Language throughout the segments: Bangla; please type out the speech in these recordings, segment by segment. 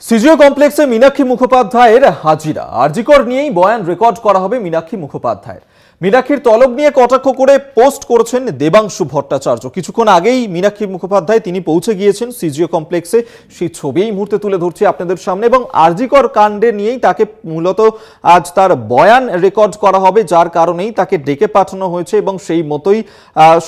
সিজিও কমপ্লেক্সে মীনাক্ষী মুখোপাধ্যায়ের হাজিরা আরজিকর নিয়েই বয়ান রেকর্ড করা হবে মীনাক্ষী মুখোপাধ্যায়ের। মীনাক্ষীর তলব নিয়ে কটাক্ষ করে পোস্ট করেছেন দেবাংশু ভট্টাচার্য। কিছুক্ষণ আগেই মীনাক্ষী মুখোপাধ্যায় তিনি পৌঁছে গিয়েছেন সিজিও কমপ্লেক্সে, সেই ছবি এই মুহূর্তে তুলে ধরছি আপনাদের সামনে। এবং আরজিকর কাণ্ডে নিয়েই তাকে মূলত আজ তার বয়ান রেকর্ড করা হবে, যার কারণেই তাকে ডেকে পাঠানো হয়েছে। এবং সেই মতোই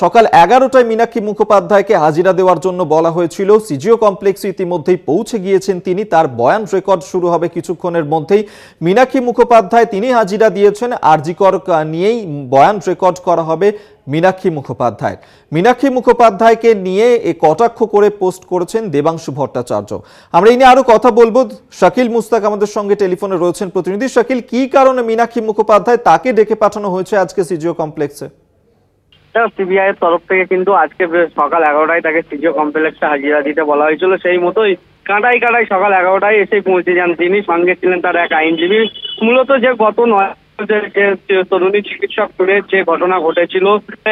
সকাল 11টায় মীনাক্ষী মুখোপাধ্যায়কে হাজিরা দেওয়ার জন্য বলা হয়েছিল। সিজিও কমপ্লেক্সে ইতিমধ্যেই পৌঁছে গিয়েছেন তিনি, তার বয়ান রেকর্ড শুরু হবে কিছুক্ষণের মধ্যেই। মীনাক্ষী মুখোপাধ্যায় তিনি হাজিরা দিয়েছেন, আরজিকর নিয়েই বয়ান রেকর্ড করা হবে মীনাক্ষী মুখোপাধ্যায়। মীনাক্ষী মুখোপাধ্যায়কে নিয়ে এ কটাক্ষ করে পোস্ট করেছেন দেবাংশু ভট্টাচার্য। আমরা এই নিয়ে আরো কথা বলবো। শাকিল মুস্তাক আমাদের সঙ্গে টেলিফোনে রয়েছেন প্রতিনিধি। শাকিল, কি কারণে মীনাক্ষী মুখোপাধ্যায় তাকে ডেকে পাঠানো হয়েছে আজকে সিজিও কমপ্লেক্সে? সিবিআই এর তরফ থেকে কিন্তু আজকে সকাল 11টায় তাকে সিজিও কমপ্লেক্সে হাজিরা দিতে বলা হয়েছিল। সেই মতোই কাঁটাই সকাল 11টায় এসে পৌঁছে যান তিনি। সঙ্গে ছিলেন তার এক আইনজীবী। মূলত যে গত 9 তরুণী চিকিৎসক যে ঘটনা ঘটেছিল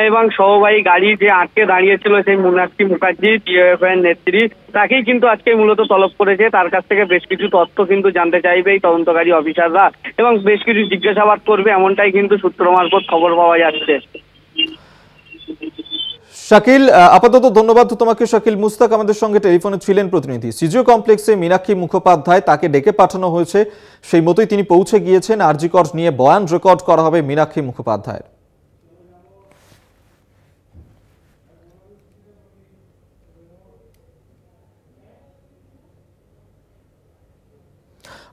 এবং সহবাহী গাড়ি যে আটকে দাঁড়িয়েছিল সেই মীনাক্ষী মুখার্জি ডিএফআই নেত্রী, তাকেই কিন্তু আজকে মূলত তলব করেছে। তার কাছ থেকে বেশ কিছু তথ্য কিন্তু জানতে চাইবে এই তদন্তকারী অফিসাররা এবং বেশ কিছু জিজ্ঞাসাবাদ করবে, এমনটাই কিন্তু সূত্র মারফত খবর পাওয়া যাচ্ছে। শাকিল, আপাতত ধন্যবাদ তোমাকে। শাকিল মুস্তাক আমাদের সঙ্গে টেলিফোনে ছিলেন প্রতিনিধি। সিজিও কমপ্লেক্সে মীনাক্ষী মুখোপাধ্যায় তাকে ডেকে পাঠানো হয়েছে, সেই মতোই তিনি পৌঁছে গিয়েছেন। আরজিকর নিয়ে বয়ান রেকর্ড করা হবে মীনাক্ষী মুখোপাধ্যায়ের।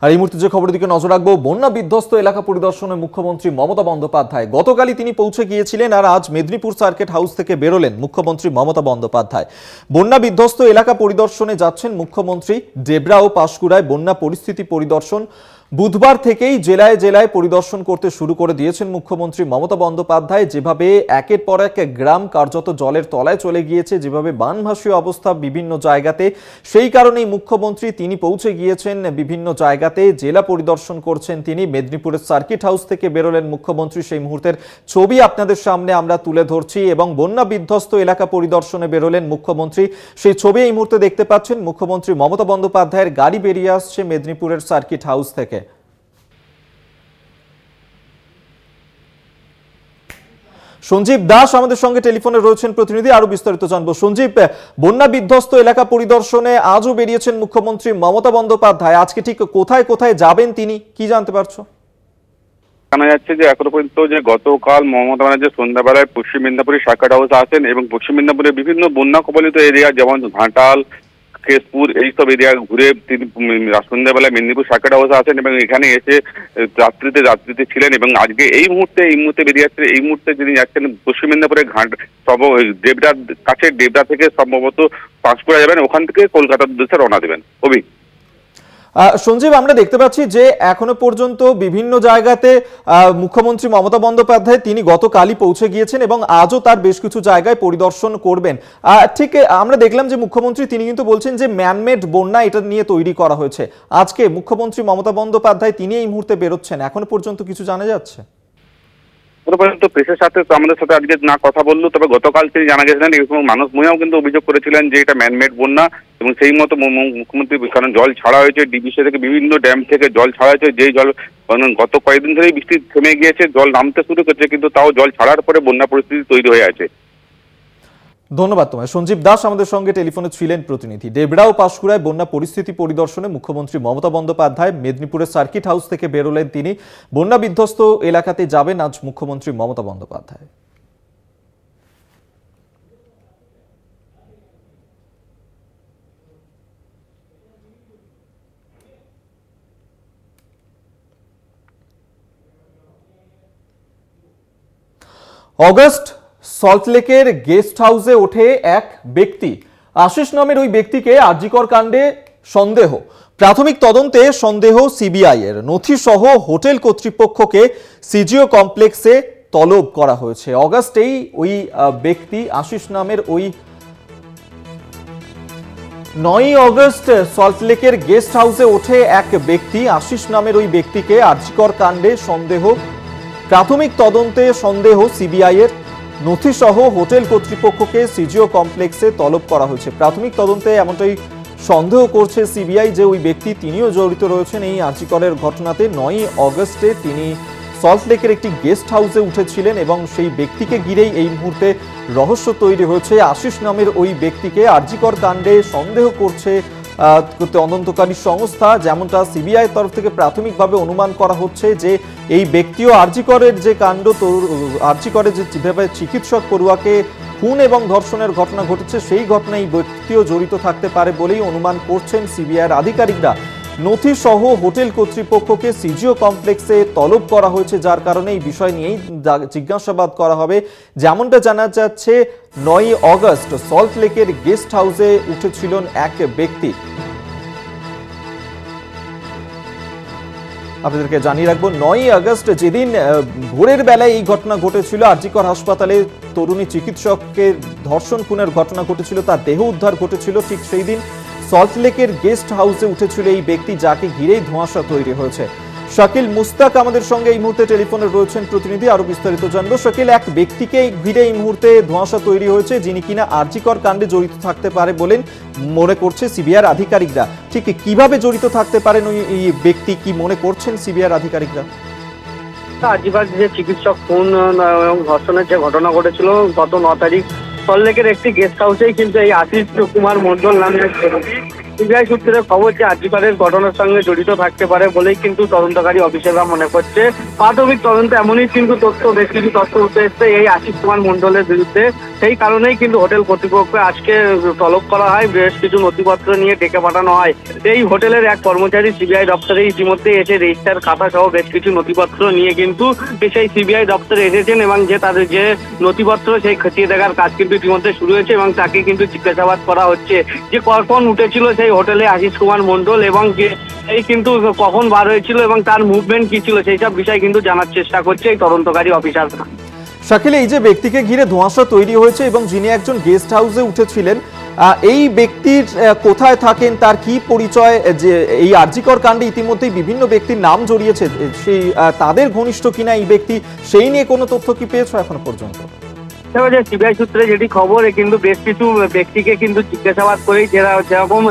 আর এই মুহূর্তে যে খবরের দিকে নজর রাখবো, বন্যা বিধ্বস্ত এলাকা পরিদর্শনে মুখ্যমন্ত্রী মমতা বন্দ্যোপাধ্যায়। গতকালই তিনি পৌঁছে গিয়েছিলেন, আর আজ মেদিনীপুর সার্কিট হাউস থেকে বেরোলেন মুখ্যমন্ত্রী মমতা বন্দ্যোপাধ্যায়। বন্যা বিধ্বস্ত এলাকা পরিদর্শনে যাচ্ছেন মুখ্যমন্ত্রী। ডেবরা ও পাঁশকুড়ায় বন্যা পরিস্থিতি পরিদর্শন বুধবার থেকেই জেলায় জেলায় পরিদর্শন করতে শুরু করে দিয়েছেন মুখ্যমন্ত্রী মমতা বন্দ্যোপাধ্যায়। যেভাবে একের পর এক গ্রাম কার্যত জলের তলায় চলে গিয়েছে, যেভাবে বানভাসী অবস্থা বিভিন্ন জায়গাতে, সেই কারণেই মুখ্যমন্ত্রী তিনি পৌঁছে গিয়েছেন বিভিন্ন জায়গাতে। জেলা পরিদর্শন করছেন তিনি। মেদিনীপুরের সার্কিট হাউস থেকে বেরোলেন মুখ্যমন্ত্রী, সেই মুহূর্তের ছবি আপনাদের সামনে আমরা তুলে ধরছি। এবং বন্যা বিধ্বস্ত এলাকা পরিদর্শনে বেরোলেন মুখ্যমন্ত্রী, সেই ছবি এই মুহূর্তে দেখতে পাচ্ছেন। মুখ্যমন্ত্রী মমতা বন্দ্যোপাধ্যায়ের গাড়ি বেরিয়ে আসছে মেদিনীপুরের সার্কিট হাউস থেকে। সঞ্জীব দাস আমাদের সঙ্গে টেলিফোনে রয়েছেন প্রতিনিধি, আরো বিস্তারিত জানবো। সঞ্জীব, বন্যা বিধ্বস্ত এলাকা পরিদর্শনে আজও বেরিয়েছেন মুখ্যমন্ত্রী মমতা বন্দ্যোপাধ্যায়। আজকে ঠিক কোথায় কোথায় যাবেন তিনি, কি জানতে পারছো? জানা যাচ্ছে যে এখনো পর্যন্ত যে গতকাল মমতা ব্যানার্জি সন্ধ্যাবেলায় পশ্চিম মেদিনীপুরের সার্কিট হাউসে আসেন এবং পশ্চিম মেদিনীপুরের বিভিন্ন বন্যা কবলিত এরিয়া যেমন ঘাটাল, কেশপুর এইসব এরিয়া ঘুরে তিনি সন্ধ্যাবেলায় মেদিনীপুর সার্কিট হাউসে আসেন এবং এখানে এসে রাত্রিতে ছিলেন। এবং আজকে এই মুহূর্তে বেরিয়ে যাচ্ছেন। এই মুহূর্তে যিনি যাচ্ছেন পশ্চিম মেদিনীপুরের দেবদার কাছে, দেবদা থেকে সম্ভবত পাঁশকুড়া যাবেন, ওখান থেকে কলকাতার উদ্দেশ্যে রওনা দেবেন। সঞ্জীব, আমরা দেখতে পাচ্ছি যে এখনো পর্যন্ত বিভিন্ন জায়গাতে মুখ্যমন্ত্রী মমতা বন্দ্যোপাধ্যায় তিনি গতকালই পৌঁছে গিয়েছেন এবং আজও তার বেশ কিছু জায়গায় পরিদর্শন করবেন। ঠিক আমরা দেখলাম যে মুখ্যমন্ত্রী তিনি কিন্তু বলছেন যে ম্যানমেড বন্যা এটা নিয়ে তৈরি করা হয়েছে। আজকে মুখ্যমন্ত্রী মমতা বন্দ্যোপাধ্যায় তিনি এই মুহূর্তে বেরোচ্ছেন, এখনো পর্যন্ত কিছু জানা যাচ্ছে? পর্যন্ত প্রেসের সাথে আমাদের সাথে আজকে না কথা বললো, তবে গতকাল তিনি জানা গেছিলেন এবং মানুষ মহিলাও কিন্তু অভিযোগ করেছিলেন যে এটা ম্যানমেড বন্যা। এবং সেই মতো মুখ্যমন্ত্রী কারণ জল ছাড়া হয়েছে ডিবিসি থেকে, বিভিন্ন ড্যাম থেকে জল ছাড়া হয়েছে, যেই জল গত কয়েকদিন ধরেই বৃষ্টি থেমে গিয়েছে, জল নামতে শুরু করেছে, কিন্তু তাও জল ছাড়ার পরে বন্যা পরিস্থিতি তৈরি হয়ে আছে। ধন্যবাদ তোমায়। সঞ্জীব দাস আমাদের সঙ্গে টেলিফোনে ছিলেন প্রতিনিধি। ডেবরা ও পাঁশকুড়ায় বন্যা পরিস্থিতি পরিদর্শনে মুখ্যমন্ত্রী মমতা বন্দ্যোপাধ্যায়। মেদিনীপুরের সার্কিট হাউস থেকে বেরোলেন তিনি। বন্যা বিধ্বস্ত এলাকাতে যাবেন আজ মুখ্যমন্ত্রী মমতা বন্দ্যোপাধ্যায়। অগস্ট সল্টলেকের গেস্ট হাউসে ওঠে এক ব্যক্তি। আশিস নামের ওই ব্যক্তিকে আরজিকর কাণ্ডে সন্দেহ। প্রাথমিক তদন্তে সন্দেহ সিবিআই এর। নথি সহ হোটেল কর্তৃপক্ষকে সিজিও কমপ্লেক্সে তলব করা হয়েছে। অগস্টেই ওই ব্যক্তি আশিস নামের ওই 9ই অগস্ট সল্টলেকের গেস্ট হাউসে ওঠে এক ব্যক্তি। আশিস নামের ওই ব্যক্তিকে আরজিকর কাণ্ডে সন্দেহ। প্রাথমিক তদন্তে সন্দেহ সিবিআই এর। নথি সহ হোটেল কর্তৃপক্ষকে সিজিও কমপ্লেক্সে তলব করা হয়েছে। প্রাথমিক তদন্তে এমনটাই সন্দেহ করছে সিবিআই যে ওই ব্যক্তি তিনিও জড়িত রয়েছেন এই আরজিকরের ঘটনাতে। 9 আগস্টে তিনি সল্টলেকের একটি গেস্ট হাউসে উঠেছিলেন এবং সেই ব্যক্তিকে ঘিরেই এই মুহূর্তে রহস্য তৈরি হয়েছে। আশিস নামের ওই ব্যক্তিকে আরজিকর কাণ্ডে সন্দেহ করছে তদন্তকারী সংস্থা। যেমনটা সিবিআই তরফ থেকে প্রাথমিকভাবে অনুমান করা হচ্ছে যে এই ব্যক্তিও আরজিকরের যে কাণ্ড, আরজিকরের যে যেভাবে চিকিৎসক পড়ুয়াকে খুন এবং ধর্ষণের ঘটনা ঘটেছে সেই ঘটনায় ব্যক্তিও জড়িত থাকতে পারে বলেই অনুমান করছেন সিবিআইয়ের আধিকারিকরা। নথি সহ হোটেল কর্তৃপক্ষকে সিজিও কমপ্লেক্সে তলব করা হয়েছে, যার কারণে এই বিষয় নিয়েই জিজ্ঞাসাবাদ করা হবে। যেমনটা জানা যাচ্ছে 9 আগস্ট সল্টলেকের গেস্ট হাউসে উঠেছিলেন এক ব্যক্তি। আপনাদেরকে জানিয়ে রাখবো 9 আগস্ট যেদিন ভোরের বেলায় এই ঘটনা ঘটেছিল, আরজিকর হাসপাতালে তরুণী চিকিৎসককে ধর্ষণ খুনের ঘটনা ঘটেছিল, তার দেহ উদ্ধার ঘটেছিল। ঠিক সেই দিন সল্টলেকের গেস্ট হাউসে উঠেছিল এই ব্যক্তি, যাকে ঘিরেই ধোঁয়াশা তৈরি হয়েছে। শাকিল মুস্তাক আমাদের সঙ্গে এই মুহূর্তে টেলিফোনে রয়েছেন প্রতিনিধি, আরো বিস্তারিত জানবো। শাকিল, এক ব্যক্তিকে ঘিরে এই মুহূর্তে ধোঁয়াশা তৈরি হয়েছে যিনি কিনা আরজিকর কাণ্ডে জড়িত থাকতে পারে বলেন মনে করছে সিবিআইয়ের আধিকারিকরা। ঠিক কিভাবে জড়িত থাকতে পারেন ওই ব্যক্তি, কি মনে করছেন সিবিআইয়ের আধিকারিকরা? আরজিকর যে চিকিৎসক খুন এবং ধর্ষণের যে ঘটনা ঘটেছিল গত 9 তারিখ সল্টলেকের একটি গেস্ট হাউসেই কিন্তু এই আশিস কুমার মণ্ডল নামের সিবিআই সূত্রে খবর যে আরজিকরের ঘটনার সঙ্গে জড়িত থাকতে পারে বলেই কিন্তু তদন্তকারী অফিসাররা মনে করছে। প্রাথমিক তদন্ত এমনই কিন্তু বেশ কিছু তথ্য উঠে এসছে এই আশিস কুমার মণ্ডলের বিরুদ্ধে। সেই কারণেই কিন্তু হোটেল কর্তৃপক্ষকে আজকে তলব করা হয়, বেশ কিছু নথিপত্র নিয়ে ডেকে পাঠানো হয়। এই হোটেলের এক কর্মচারী সিবিআই দপ্তরে ইতিমধ্যে এসে রেজিস্টার খাতা সহ বেশ কিছু নথিপত্র নিয়ে কিন্তু সেই সিবিআই দপ্তরে এসেছেন এবং যে তাদের যে নথিপত্র সেই খতিয়ে দেখার কাজ কিন্তু ইতিমধ্যে শুরু হয়েছে এবং তাকে কিন্তু জিজ্ঞাসাবাদ করা হচ্ছে যে কখন উঠেছিল সেই হোটেলে আশিস কুমার মণ্ডল এবং যে এই কিন্তু কখন বার হয়েছিল এবং তার মুভমেন্ট কি ছিল সেই সব বিষয় কিন্তু জানার চেষ্টা করছে এই তদন্তকারী অফিসাররা। শাকিল, এই যে ব্যক্তিকে ঘিরে ধোঁয়াশা তৈরি হয়েছে এবং যিনি একজন গেস্ট হাউসে উঠেছিলেন, এই ব্যক্তির কোথায় থাকেন, তার কি পরিচয়? যে এই আরজিকর কাণ্ডে ইতিমধ্যেই বিভিন্ন ব্যক্তির নাম জড়িয়েছে, সেই তাদের ঘনিষ্ঠ কিনা এই ব্যক্তি, সেই নিয়ে কোনো তথ্য কি পেয়েছো এখনো পর্যন্ত? সিবিআই সূত্রে যেটি খবর, কিন্তু বেশ কিছু ব্যক্তিকে কিন্তু জিজ্ঞাসাবাদ করেই যেরকম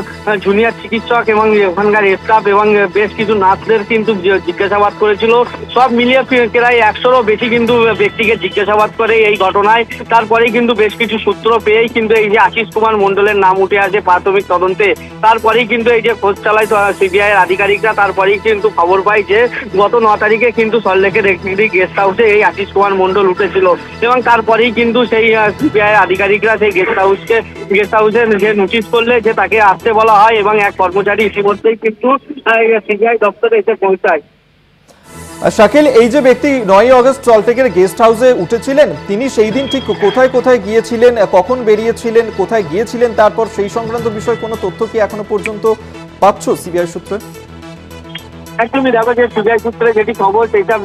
জুনিয়র চিকিৎসক এবং ওখানকার স্টাফ এবং বেশ কিছু নার্সদের কিন্তু জিজ্ঞাসাবাদ করেছিল। সব মিলিয়ে প্রায় 100-রও বেশি কিন্তু ব্যক্তিকে জিজ্ঞাসাবাদ করে এই ঘটনায়। তারপরেই কিন্তু বেশ কিছু সূত্র পেয়েই কিন্তু এই যে আশিস কুমার মণ্ডলের নাম উঠে আসে প্রাথমিক তদন্তে। তারপরেই কিন্তু এই যে খোঁজ চালায় সিবিআইয়ের আধিকারিকরা, তারপরেই কিন্তু খবর পায় যে গত 9 তারিখে কিন্তু সল্টলেকের একটি গেস্ট হাউসে এই আশিস কুমার মণ্ডল উঠেছিল এবং তারপরেই কিন্তু সেই সিবিআই আধিকারিকরা সেই গেস্ট হাউসে যে নোটিশ করলে যে তাকে আসতে বলা হয় এবং এক কর্মচারী ইতিমধ্যেই কিন্তু সিবিআই দপ্তরে এসে পৌঁছায়। শাকিল, এই যে ব্যক্তি 9 আগস্ট সল্টলেকের গেস্ট হাউসে উঠেছিলেন, তিনি সেই দিন ঠিক কোথায় কোথায় গিয়েছিলেন, কখন বেরিয়েছিলেন, কোথায় গিয়েছিলেন, তারপর সেই সংক্রান্ত বিষয়ে কোনো তথ্য কি এখনো পর্যন্ত পাচ্ছ সিবিআই সূত্রে? একদমই, দেখো যে সিবিআই সূত্রে যেটি খবর সেইটা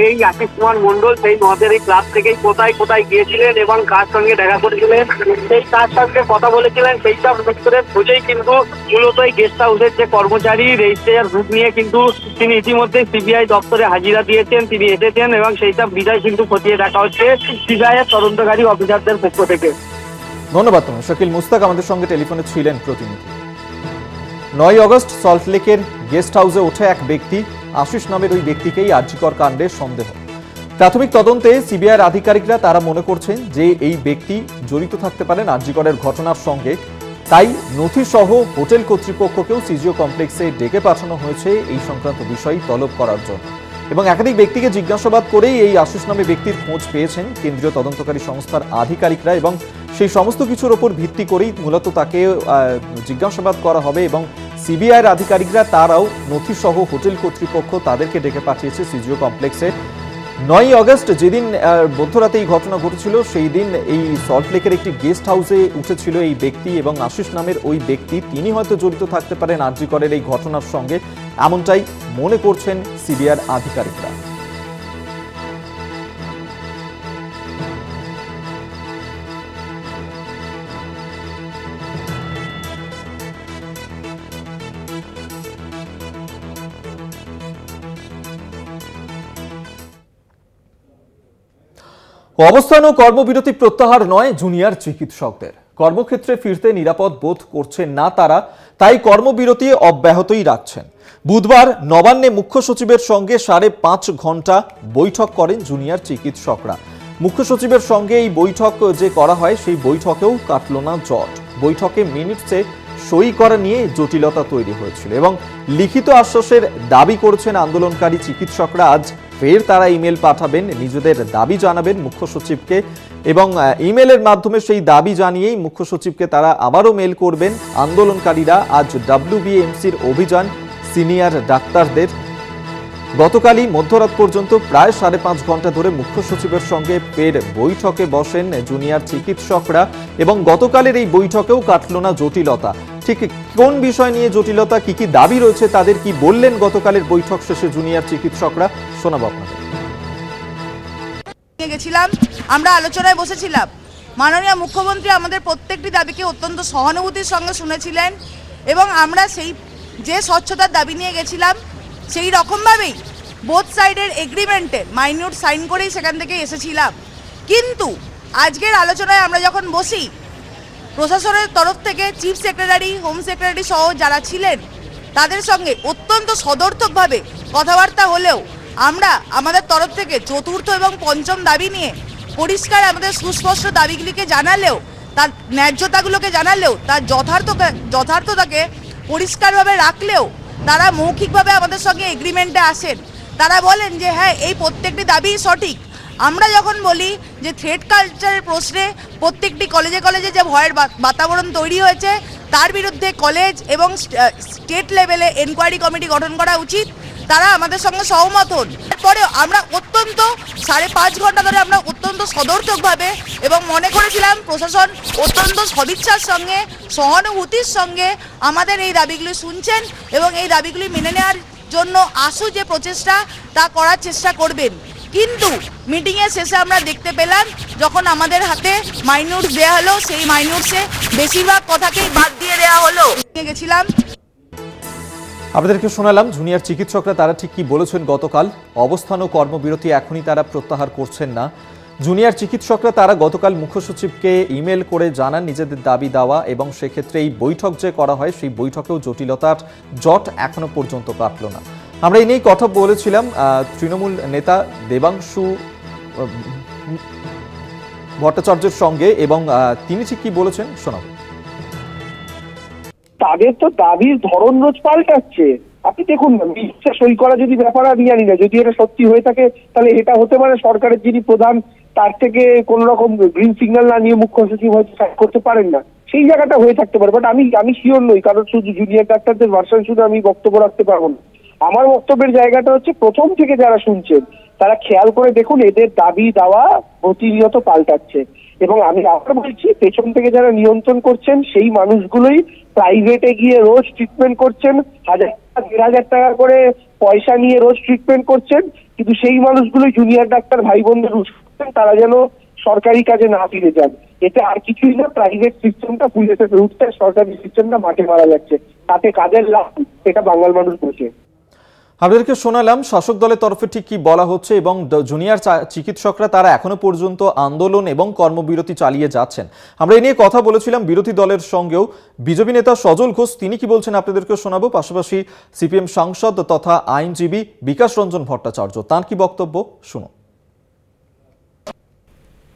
এই আশিস কুমার মণ্ডল সেই মদের এই ক্লাব থেকেই কোথায় কোথায় গিয়েছিলেন এবং কার সঙ্গে দেখা করেছিলেন, সেই কার সঙ্গে কথা বলেছিলেন, সেই সব সূত্রের খুঁজেই কিন্তু মূলত এই গেস্ট হাউসের যে কর্মচারী রেজিস্ট্রার গ্রুপ নিয়ে কিন্তু তিনি ইতিমধ্যে সিবিআই দপ্তরে হাজিরা দিয়েছেন, তিনি এসেছেন এবং সেই সব বিষয় কিন্তু খতিয়ে দেখা হচ্ছে সিবিআইয়ের তদন্তকারী অফিসারদের পক্ষ থেকে। ধন্যবাদ তোমায় শাকিল মুস্তাক, আমাদের সঙ্গে টেলিফোনে ছিলেন প্রতিনিধি। 9 আগস্ট সল্টলেকের গেস্ট হাউসে ওঠে এক ব্যক্তি, আশিস নামের ওই ব্যক্তিকেই আরজিকর কাণ্ডে সন্দেহ। প্রাথমিক তদন্তে সিবিআইয়ের আধিকারিকরা তারা মনে করছেন যে এই ব্যক্তি জড়িত থাকতে পারেন আরজিকরের ঘটনার সঙ্গে, তাই নথি সহ হোটেল কর্তৃপক্ষকেও সিজিও কমপ্লেক্সে ডেকে পাঠানো হয়েছে এই সংক্রান্ত বিষয় তলব করার জন্য। এবং একাধিক ব্যক্তিকে জিজ্ঞাসাবাদ করেই এই আশিস নামে ব্যক্তির খোঁজ পেয়েছেন কেন্দ্রীয় তদন্তকারী সংস্থার আধিকারিকরা এবং সেই সমস্ত কিছুর ওপর ভিত্তি করেই মূলত তাকে জিজ্ঞাসাবাদ করা হবে এবং সিবিআইয়ের আধিকারিকরা তারাও নথি সহ হোটেল কর্তৃপক্ষ তাদেরকে ডেকে পাঠিয়েছে সিজিও কমপ্লেক্সে। 9 আগস্ট যেদিন মধ্যরাতে এই ঘটনা ঘটেছিল সেই দিন এই সল্টলেকের একটি গেস্ট হাউসে উঠেছিল এই ব্যক্তি এবং আশিস নামের ওই ব্যক্তি, তিনি হয়তো জড়িত থাকতে পারেন আরজিকরের এই ঘটনার সঙ্গে, এমনটাই মনে করছেন সিবিআইয়ের আধিকারিকরা। অবস্থান ও কর্মবিরতি প্রত্যাহার নয় জুনিয়র চিকিৎসকদের। কর্মক্ষেত্রে ফিরতে নিরাপদ বোধ করছেন না তারা, তাই কর্মবিরতি অব্যাহতই রাখছেন। বুধবার নবান্নে মুখ্য সচিবের সঙ্গে 5.5 ঘন্টা বৈঠক করেন জুনিয়র চিকিৎসকরা। মুখ্য সচিবের সঙ্গে এই বৈঠক যে করা হয় সেই বৈঠকেও কাটল না জট। বৈঠকে মিনিটসে সই করা নিয়ে জটিলতা তৈরি হয়েছিল এবং লিখিত আশ্বাসের দাবি করেছেন আন্দোলনকারী চিকিৎসকরা। আজ ফের তারা ইমেল পাঠাবেন, নিজেদের দাবি জানাবেন মুখ্য সচিবকে এবং ইমেলের মাধ্যমে সেই দাবি জানিয়েই মুখ্য সচিবকে তারা আবারও মেল করবেন। আন্দোলনকারীরা আজ WBMCর অভিযান সিনিয়র ডাক্তারদের। গতকালই মধ্যরাত পর্যন্ত প্রায় 5.5 ঘন্টা ধরে মুখ্য সচিবের সঙ্গে ফের বৈঠকে বসেন জুনিয়র চিকিৎসকরা এবং গতকালের এই বৈঠকেও কাটল না জটিলতা। ঠিক কোন বিষয় নিয়ে জটিলতা, কি দাবি রয়েছে তাদের, কি বললেন গতকালের বৈঠক শেষে জুনিয়র চিকিৎসকরা, শোনাবো আপনাদের। গেছিলাম, আমরা আলোচনায় বসেছিলাম। মাননীয় মুখ্যমন্ত্রী আমাদের প্রত্যেকটি দাবিকে অত্যন্ত সহানুভূতির সঙ্গে শুনেছিলেন এবং আমরা সেই যে স্বচ্ছতার দাবি নিয়ে গেছিলাম সেই রকমভাবেই বোথ সাইডের এগ্রিমেন্টে মাইনিউট সাইন করেই সেখান থেকে এসেছিলাম। কিন্তু আজকের আলোচনায় আমরা যখন বসি, প্রশাসনের তরফ থেকে চিফ সেক্রেটারি, হোম সেক্রেটারি সহ যারা ছিলেন তাদের সঙ্গে অত্যন্ত সদর্থকভাবে কথাবার্তা হলেও আমরা আমাদের তরফ থেকে চতুর্থ এবং পঞ্চম দাবি নিয়ে পরিষ্কার আমাদের সুস্পষ্ট দাবিগুলিকে জানালেও, তার ন্যায্যতাগুলোকে জানালেও, তার যথার্থতাকে পরিষ্কারভাবে রাখলেও তারা মৌখিকভাবে আমাদের সঙ্গে এগ্রিমেন্টে আসেন। তারা বলেন যে হ্যাঁ, এই প্রত্যেকটি দাবিই সঠিক। আমরা যখন বলি যে থ্রেড কালচারের প্রশ্নে প্রত্যেকটি কলেজে কলেজে যে ভয়ের বাতাবরণ তৈরি হয়েছে তার বিরুদ্ধে কলেজ এবং স্টেট লেভেলে এনকোয়ারি কমিটি গঠন করা উচিত, তারা আমাদের সঙ্গে সহমত হন। এরপরেও আমরা অত্যন্ত 5.5 ঘন্টা ধরে আমরা অত্যন্ত সদর্থকভাবে এবং মনে করেছিলাম প্রশাসন অত্যন্ত সদিচ্ছার সঙ্গে, সহানুভূতির সঙ্গে আমাদের এই দাবিগুলি শুনছেন এবং এই দাবিগুলি মেনে নেওয়ার জন্য আশু যে প্রচেষ্টা তা করার চেষ্টা করবেন। কিন্তু মিটিংয়ের শেষে আমরা দেখতে পেলাম যখন আমাদের হাতে মাইনিউটস দেওয়া হলো, সেই মাইনিউটসে বেশিরভাগ কথাকেই বাদ দিয়ে দেওয়া হলো। গেছিলাম, আপনাদেরকে শোনালাম জুনিয়র চিকিৎসকরা তারা ঠিক কি বলেছেন গতকাল। অবস্থান ও কর্মবিরতি এখনই তারা প্রত্যাহার করছেন না। জুনিয়র চিকিৎসকরা তারা গতকাল মুখ্য সচিবকে ইমেল করে জানান নিজেদের দাবি দেওয়া এবং সেক্ষেত্রে এই বৈঠক যে করা হয় সেই বৈঠকেও জটিলতার জট এখনো পর্যন্ত কাটল না। আমরা এই নিয়েই কথা বলেছিলাম তৃণমূল নেতা দেবাংশু ভট্টাচার্যের সঙ্গে এবং তিনি ঠিক কি বলেছেন শোনাব। তাদের তো দাবির ধরন রোজ পাল্টাচ্ছে। আপনি দেখুন না, মিথ্যা সই করা যদি ব্যাপার আমি জানি না, যদি এটা সত্যি হয়ে থাকে তাহলে এটা হতে পারে সরকারের যিনি প্রধান তার থেকে কোন রকম গ্রিন সিগন্যাল না নিয়ে মুখ্য সচিব হয়তো সাইন করতে পারেন না, সেই জায়গাটা হয়ে থাকতে পারে। বাট আমি শিওর নই, কারণ শুধু জুনিয়র ডাক্তারদের ভার্সন শুনে আমি বক্তব্য রাখতে পারবো না। আমার বক্তব্যের জায়গাটা হচ্ছে প্রথম থেকে যারা শুনছেন তারা খেয়াল করে দেখুন এদের দাবি দেওয়া প্রতিনিয়ত পাল্টাচ্ছে এবং আমি আবার বলছি পেছন থেকে যারা নিয়ন্ত্রণ করছেন সেই মানুষগুলোই প্রাইভেটে গিয়ে রোজ ট্রিটমেন্ট করছেন, 1,000-1,500 টাকা করে পয়সা নিয়ে রোজ ট্রিটমেন্ট করছেন, কিন্তু সেই মানুষগুলোই জুনিয়র ডাক্তার ভাই বোনদের করছেন তারা যেন সরকারি কাজে না ফিরে যান। এতে আর কিছুই না, প্রাইভেট সিস্টেমটা ফুলে উঠছে, সরকারি সিস্টেমটা মাঠে মারা যাচ্ছে, তাতে কাজের লাভ এটা বাঙাল মানুষ বোঝে। আপনাদেরকে শোনালাম শাসক দলের তরফে ঠিক কি বলা হচ্ছে এবং জুনিয়র চিকিৎসকরা তারা এখনো পর্যন্ত আন্দোলন এবং কর্মবিরতি চালিয়ে যাচ্ছেন। আমরা এই নিয়ে কথা বলেছিলাম বিরোধী দলের সঙ্গেও। বিজেপি নেতা সজল ঘোষ তিনি কি বলছেন আপনাদেরকে শোনাবো, পাশাপাশি সিপিএম সাংসদ তথা আইনজীবী বিকাশ রঞ্জন ভট্টাচার্য তাঁর কি বক্তব্য শুনুন।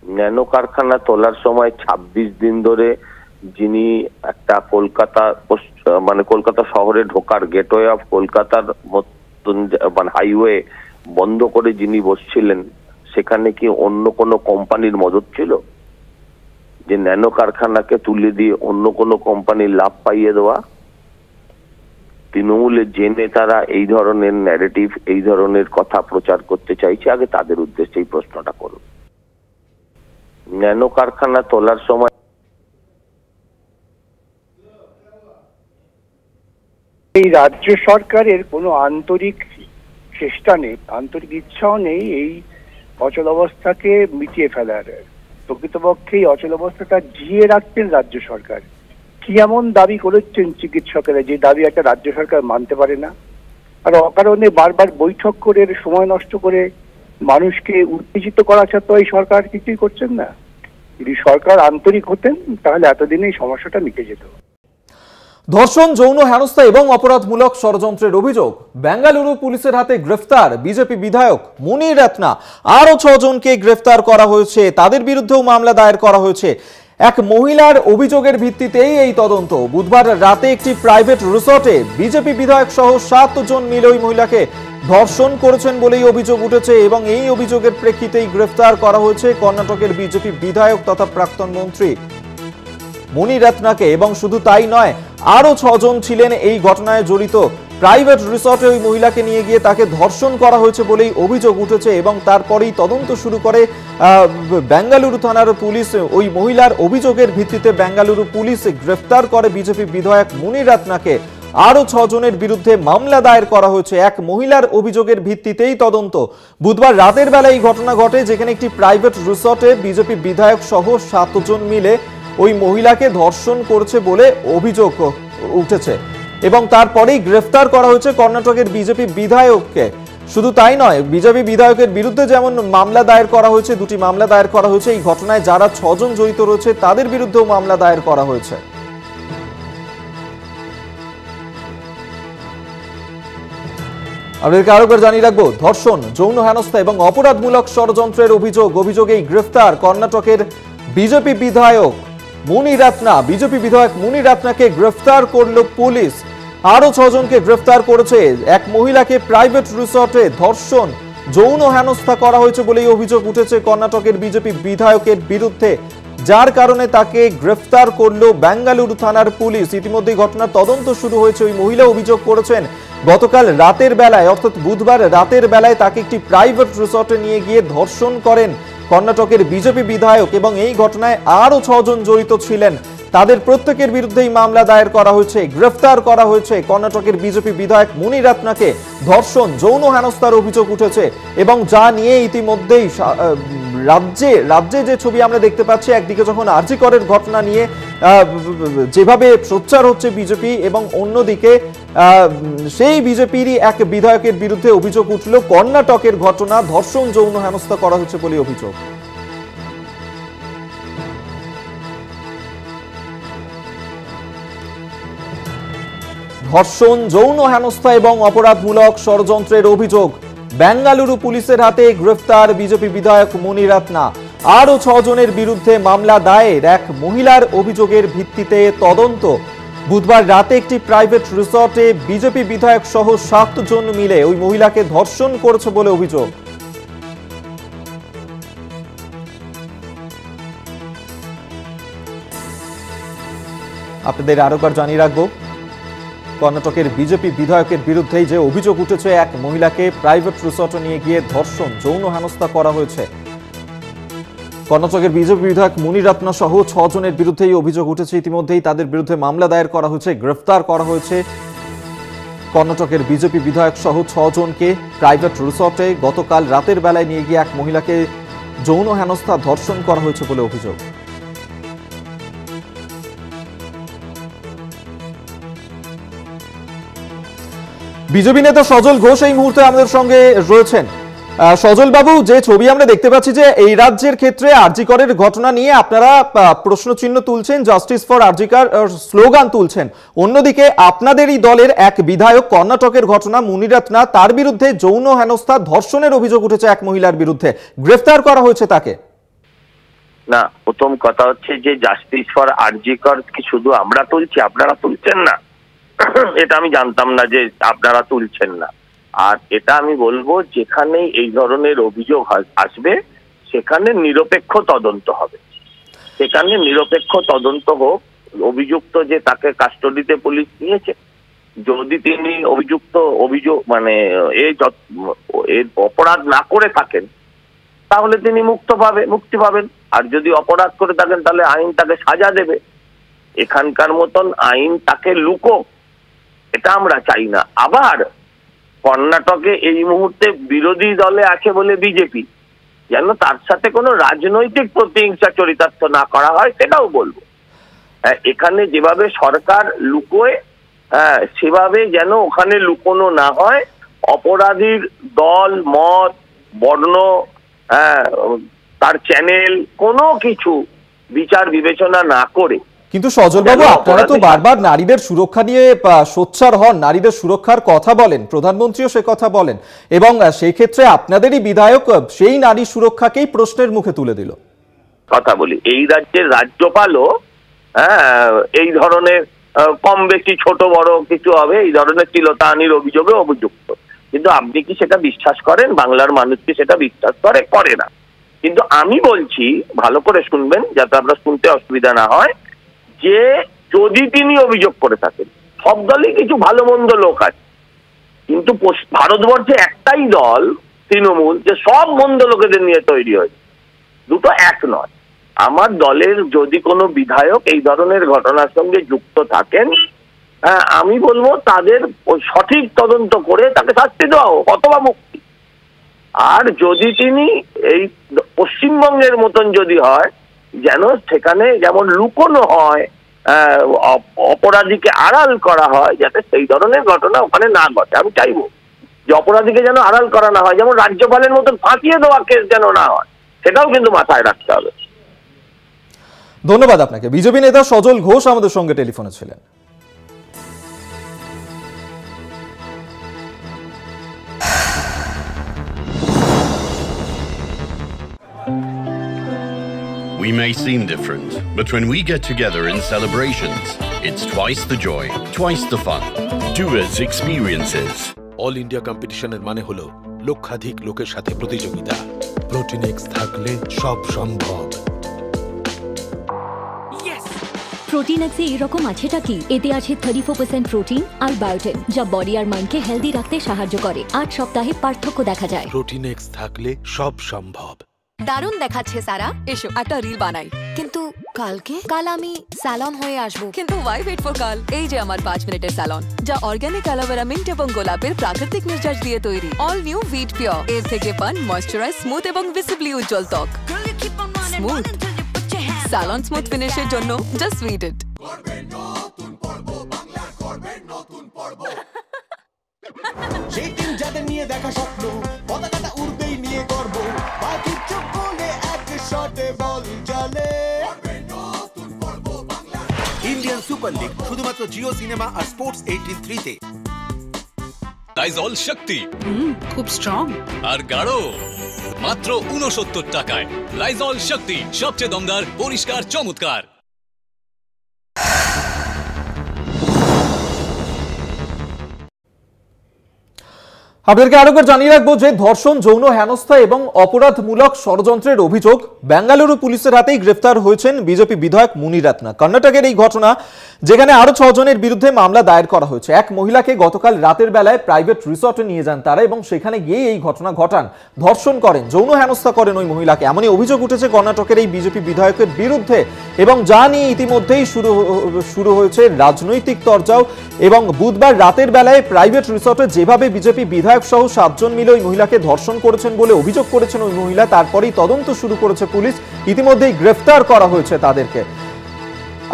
ন্যানো কারখানা তোলার সময় 26 দিন ধরে যিনি একটা কলকাতা শহরে ঢোকার গেটওয়ে অফ কলকাতার হাইওয়ে বন্ধ করে যিনি বসছিলেন, সেখানে কি অন্য কোনো কোম্পানির মদত ছিল যে ন্যানো কারখানাকে তুলে দিয়ে অন্য কোনো কোম্পানির লাভ পাইয়ে দেওয়া? তৃণমূলের যে নেতারা এই ধরনের ন্যারেটিভ, এই ধরনের কথা প্রচার করতে চাইছে, আগে তাদের উদ্দেশ্যে এই প্রশ্নটা করুন। ন্যানো কারখানা তোলার সময় এই রাজ্য সরকারের কোনো আন্তরিক চেষ্টা নেই, আন্তরিক ইচ্ছাও নেই এই অচলাবস্থাকে মিটিয়ে ফেলার। প্রকৃতপক্ষে এই অচলাবস্থাটা জিয়ে রাখতেন রাজ্য সরকার। কি এমন দাবি করেছেন চিকিৎসকেরা যে দাবি একটা রাজ্য সরকার মানতে পারে না? আর অকারণে বারবার বৈঠক করে সময় নষ্ট করে মানুষকে উত্তেজিত করা ছাড়া তো এই সরকার কিছুই করছেন না। যদি সরকার আন্তরিক হতেন তাহলে এতদিনেই সমস্যাটা মিটে যেত। ধর্ষণ, যৌন হেনস্থা এবং অপরাধমূলক ষড়যন্ত্রের অভিযোগ, বেঙ্গালুরু পুলিশের হাতে গ্রেফতার বিজেপি বিধায়ক মুনি রত্না। আরও 6 জনকে গ্রেফতার করা হয়েছে, তাদের বিরুদ্ধেও মামলা দায়ের করা হয়েছে। এক মহিলার অভিযোগের ভিত্তিতেই এই তদন্ত। বুধবার রাতে একটি প্রাইভেট রিসর্টে বিজেপি বিধায়ক সহ 7 জন মিলে ওই মহিলাকে ধর্ষণ করেছেন বলেই অভিযোগ উঠেছে এবং এই অভিযোগের প্রেক্ষিতেই গ্রেফতার করা হয়েছে কর্ণাটকের বিজেপি বিধায়ক তথা প্রাক্তন মন্ত্রী মুনি রত্নাকে। এবং শুধু তাই নয়, আরো 6 জন ছিলেন এই ঘটনায় জড়িত। প্রাইভেট রিসর্টে ওই মহিলাকে নিয়ে গিয়ে তাকে ধর্ষণ করা হয়েছে বলেই অভিযোগ উঠেছে এবং তারপরেই তদন্ত শুরু করে বেঙ্গালুরু থানার পুলিশ। ওই মহিলার অভিযোগের ভিত্তিতে বেঙ্গালুরু পুলিশ গ্রেফতার করে বিজেপি বিধায়ক মুনি রত্নাকে। আরো 6 জনের বিরুদ্ধে মামলা দায়ের করা হয়েছে। এক মহিলার অভিযোগের ভিত্তিতেই তদন্ত। বুধবার রাতের বেলা এই ঘটনা ঘটে, যেখানে একটি প্রাইভেট রিসর্টে বিজেপি বিধায়ক সহ 7 জন মিলে ওই মহিলাকে ধর্ষণ করেছে বলে অভিযোগ উঠেছে এবং তারপরেই গ্রেফতার করা হয়েছে কর্ণাটকের বিজেপি বিধায়ককে। শুধু তাই নয়, বিজেপি বিধায়কের বিরুদ্ধে যেমন মামলা দায়ের করা হয়েছে, 2টি মামলা দায়ের করা হয়েছে, এই ঘটনায় যারা 6 জন জড়িত রয়েছে তাদের বিরুদ্ধেও মামলা দায়ের করা হয়েছে। আপনাদেরকে আরেকবার জানিয়ে রাখবো, ধর্ষণ, যৌন হেনস্থা এবং অপরাধমূলক ষড়যন্ত্রের অভিযোগেই গ্রেফতার কর্ণাটকের বিজেপি বিধায়ক মুনি রত্না। বিজেপি বিধায়ক মুনি রত্নাকে গ্রেফতার করল পুলিশ। আরো 6 জনকে গ্রেফতার করেছে। এক মহিলাকে প্রাইভেট রিসর্টে ধর্ষণ, যৌন হেনস্থা করা হয়েছে বলেই অভিযোগ উঠেছে কর্ণাটকের বিজেপি বিধায়কের বিরুদ্ধে, যার কারণে তাকে গ্রেফতার করল বেঙ্গালুরু থানার পুলিশ। ইতিমধ্যেই ঘটনার তদন্ত শুরু হয়েছে। ওই মহিলা অভিযোগ করেছেন গতকাল রাতের বেলায়, অর্থাৎ বুধবার রাতের বেলায় তাকে একটি প্রাইভেট রিসর্টে নিয়ে গিয়ে ধর্ষণ করেন কর্ণাটকের বিজেপি বিধায়ক এবং এই ঘটনায় আরো 6 জন জড়িত ছিলেন। তাদের প্রত্যেকের বিরুদ্ধেই মামলা দায়ের করা হয়েছে। গ্রেফতার করা হয়েছে কর্ণাটকের বিজেপি বিধায়ক মুনি রত্নাকে। ধর্ষণ, যৌন হেনস্থার অভিযোগ উঠেছে এবং যা নিয়ে ইতিমধ্যেই রাজ্যে যে ছবি আমরা দেখতে পাচ্ছি, একদিকে যখন আরজি করের ঘটনা নিয়ে যেভাবে সোচ্চার হচ্ছে বিজেপি এবং অন্যদিকে সেই বিজেপিরই এক বিধায়কের বিরুদ্ধে অভিযোগ উঠল কর্ণাটকের ঘটনা, ধর্ষণ, যৌন হেনস্থা করা হচ্ছে বলে অভিযোগ। ধর্ষণ, যৌন হেনস্থা এবং অপরাধমূলক ষড়যন্ত্রের অভিযোগ, বেঙ্গালুরু পুলিশের হাতে গ্রেফতার বিজেপি বিধায়ক মুনি রত্না। আরো 6 জনের বিরুদ্ধে মামলা দায়ের। এক মহিলার অভিযোগের ভিত্তিতে তদন্ত। বুধবার রাতে একটি প্রাইভেট রিসর্টে বিজেপি বিধায়ক সহ 7 জন মিলে ওই মহিলাকে ধর্ষণ করেছে বলে অভিযোগ। আপনাদের আরেকবার জানিয়ে রাখবো, কর্ণাটকের বিজেপি বিধায়কের বিরুদ্ধেই যে অভিযোগ উঠেছে, এক মহিলাকে প্রাইভেট রিসর্টে নিয়ে গিয়ে ধর্ষণ, যৌন হেনস্থা করা হয়েছে। কর্ণাটকের বিজেপি বিধায়ক মুনি রত্না সহ 6 জনের বিরুদ্ধেই অভিযোগ উঠেছে। ইতিমধ্যেই তাদের বিরুদ্ধে মামলা দায়ের করা হয়েছে, গ্রেফতার করা হয়েছে কর্ণাটকের বিজেপি বিধায়ক সহ 6 জনকে। প্রাইভেট রিসর্টে গতকাল রাতের বেলায় নিয়ে গিয়ে এক মহিলাকে যৌন হেনস্থা, ধর্ষণ করা হয়েছে বলে অভিযোগ। বিজেপি নেতা সজল ঘোষ এই মুহূর্তে আমাদের সঙ্গে রয়েছেন। সজল বাবু, যে ছবি আমরা দেখতে পাচ্ছি যে এই রাজ্যের ক্ষেত্রে আরজি করের ঘটনা নিয়ে আপনারা প্রশ্নচিহ্ন তুলছেন, জাস্টিস ফর আরজি কর স্লোগান তুলছেন, অন্যদিকে আপনাদেরই দলের এক বিধায়ক কর্ণাটকের ঘটনা মুনি রত্না, তার বিরুদ্ধে যৌন হেনস্থা, ধর্ষণের অভিযোগ উঠেছে এক মহিলার বিরুদ্ধে, গ্রেফতার করা হয়েছে তাকে। না, প্রথম কথা হচ্ছে যে জাস্টিস ফর আরজি কর কি শুধু আমরা তুলছি, আপনারা তুলছেন না? এটা আমি জানতাম না যে আপনারা তুলছেন না। আর এটা আমি বলবো, যেখানে এই ধরনের অভিযোগ আসবে সেখানে নিরপেক্ষ তদন্ত হবে, সেখানে নিরপেক্ষ তদন্ত হোক। অভিযুক্ত যে তাকে কাস্টডিতে পুলিশ নিয়েছে, যদি তিনি অভিযোগ মানে এই অপরাধ না করে থাকেন তাহলে তিনি মুক্তি পাবেন। আর যদি অপরাধ করে থাকেন তাহলে আইন তাকে সাজা দেবে। এখানকার মতন আইন তাকে লুকোক, এটা আমরা চাই না। আবার কর্ণাটকে এই মুহূর্তে বিরোধী দলে আছে বলে বিজেপি, যেন তার সাথে কোনো রাজনৈতিক প্রতিহিংসা চরিতার্থ না করা হয়, সেটাও বলবো। এখানে যেভাবে সরকার লুকোয়, সেভাবে যেন ওখানে লুকোনো না হয়। অপরাধীর দল, মত, বর্ণ, তার চ্যানেল, কোনো কিছু বিচার বিবেচনা না করে। কিন্তু সজলবাবু, আপনারা তো বারবার নারীদের সুরক্ষা নিয়ে সোচ্চার হন, নারীদের সুরক্ষার কথা বলেন, প্রধানমন্ত্রীও সে কথা বলেন, এবং সেই ক্ষেত্রে আপনাদেরই বিধায়ক সেই নারী সুরক্ষাকেই প্রশ্নের মুখে তুলে দিল। কথা বলি, এই রাজ্যের রাজ্যপালও এই ধরনের কম বেশি ছোট বড় কিছু হবে এই ধরনের তিলতাহানির অভিযোগে অভিযুক্ত, কিন্তু আপনি কি সেটা বিশ্বাস করেন? বাংলার মানুষ কি সেটা বিশ্বাস করে না। কিন্তু আমি বলছি, ভালো করে শুনবেন যাতে আপনার শুনতে অসুবিধা না হয়, যে যদি তিনি অভিযোগ করে থাকেন, সব দলই কিছু ভালো মন্দ লোক আছে, কিন্তু ভারতবর্ষে একটাই দল তৃণমূল যে সব মন্দ লোকেদের নিয়ে তৈরি হয়েছে, দুটো এক নয়। আমার দলের যদি কোনো বিধায়ক এই ধরনের ঘটনার সঙ্গে যুক্ত থাকেন, আমি বলবো তাদের সঠিক তদন্ত করে তাকে শাস্তি দেওয়া হোক অথবা মুক্তি। আর যদি তিনি এই পশ্চিমবঙ্গের মতন যদি হয়, যেন সেখানে যেমন লুকোনো হয়, অপরাধীকে আড়াল করা হয়, যাতে সেই ধরনের ঘটনা ওখানে না ঘটে। আমি চাইবো যে অপরাধীকে যেন আড়াল করা না হয়, যেমন রাজ্যপালের মতন ফাঁসিয়ে দেওয়া কেস যেন না হয়, সেটাও কিন্তু মাথায় রাখতে হবে। ধন্যবাদ আপনাকে। বিজেপি নেতা সজল ঘোষ আমাদের সঙ্গে টেলিফোনে ছিলেন। We may seem different, but when we get together in celebrations, it's twice the joy, twice the fun. Tours experiences. All India কম্পিটিশনের মানে হলো লক্ষাধিক লোকের সাথে প্রতিযোগিতা। প্রোটিনেক্স থাকলে সব সম্ভব। প্রোটিনেক্সে এরকম আছেটা কি? এতে আছে 34% প্রোটিন আর বায়োটিন, যা বডি আর মাইন্ডকে হেলদি রাখতে সাহায্য করে। 8 সপ্তাহে পার্থক্য দেখা যায়। প্রোটিনেক্স থাকলে সব সম্ভব। দারুণ দেখাচ্ছে সারা, এসো একটা রিল বানাই। কিন্তু কাল আমি স্যালন হয়ে আসবো। কিন্তু ওয়াই ওয়েট ফর কাল? এই যে আমার 5 মিনিটের স্যালন, যা অর্গানিক অ্যালোভেরা, মিন্ট এবং গোলাপের প্রাকৃতিক নির্যাস দিয়ে তৈরি। All new Veet pure. এর থেকে পান ময়েশ্চারাইজ, স্মুথ এবং ভিজিবলি উজ্জ্বল ত্বক। স্মুথ স্যালন স্মুথ ফিনিশের জন্য জাস্ট সুইট ইট। সেই দিন যাদের নিয়ে দেখা স্বপ্ন, পতাকাটা উড়বেই নিয়ে গর্ব, বাকি চোখ খুলে এক শটে বল চলে। ইন্ডিয়ান সুপার লিগ শুধুমাত্র জিও সিনেমা আর স্পোর্টস 18 তে। লাইজল শক্তি খুব স্ট্রং আর গাঢ়, মাত্র 69 টাকায়। লাইজল শক্তি, সবচেয়ে দমদার, পরিষ্কার, চমৎকার। আপনাদেরকে আরেকবার জানিয়ে রাখবো যে ধর্ষণ, যৌন হেনস্থা এবং অপরাধমূলক ষড়যন্ত্রের অভিযোগ বেঙ্গালুরু পুলিশের হাতেই গ্রেফতার হয়েছেন বিজেপি বিধায়ক মুনিরত্না। কর্ণাটকের এই ঘটনা, যেখানে আরো 6 জনের বিরুদ্ধে মামলা দায়ের করা হয়েছে। এক মহিলাকে গতকাল রাতের বেলায় প্রাইভেট রিসর্টে নিয়ে যান তারা, এবং সেখানে গিয়ে এই ঘটনা ঘটান, ধর্ষণ করেন, যৌন হেনস্থা করেন ওই মহিলাকে। এমনই অভিযোগ উঠেছে কর্ণাটকের এই বিজেপি বিধায়কের বিরুদ্ধে, এবং যা নিয়ে ইতিমধ্যেই শুরু হয়েছে রাজনৈতিক তরজাও। এবং বুধবার রাতের বেলায় প্রাইভেট রিসর্টে যেভাবে বিজেপি বিধায়ক সহ 7 জন মিলে ওই মহিলাকে ধর্ষণ করেছেন বলে অভিযোগ করেছেন ওই মহিলা, তারপরেই তদন্ত শুরু করেছে পুলিশ। ইতিমধ্যেই গ্রেফতার করা হয়েছে তাদেরকে।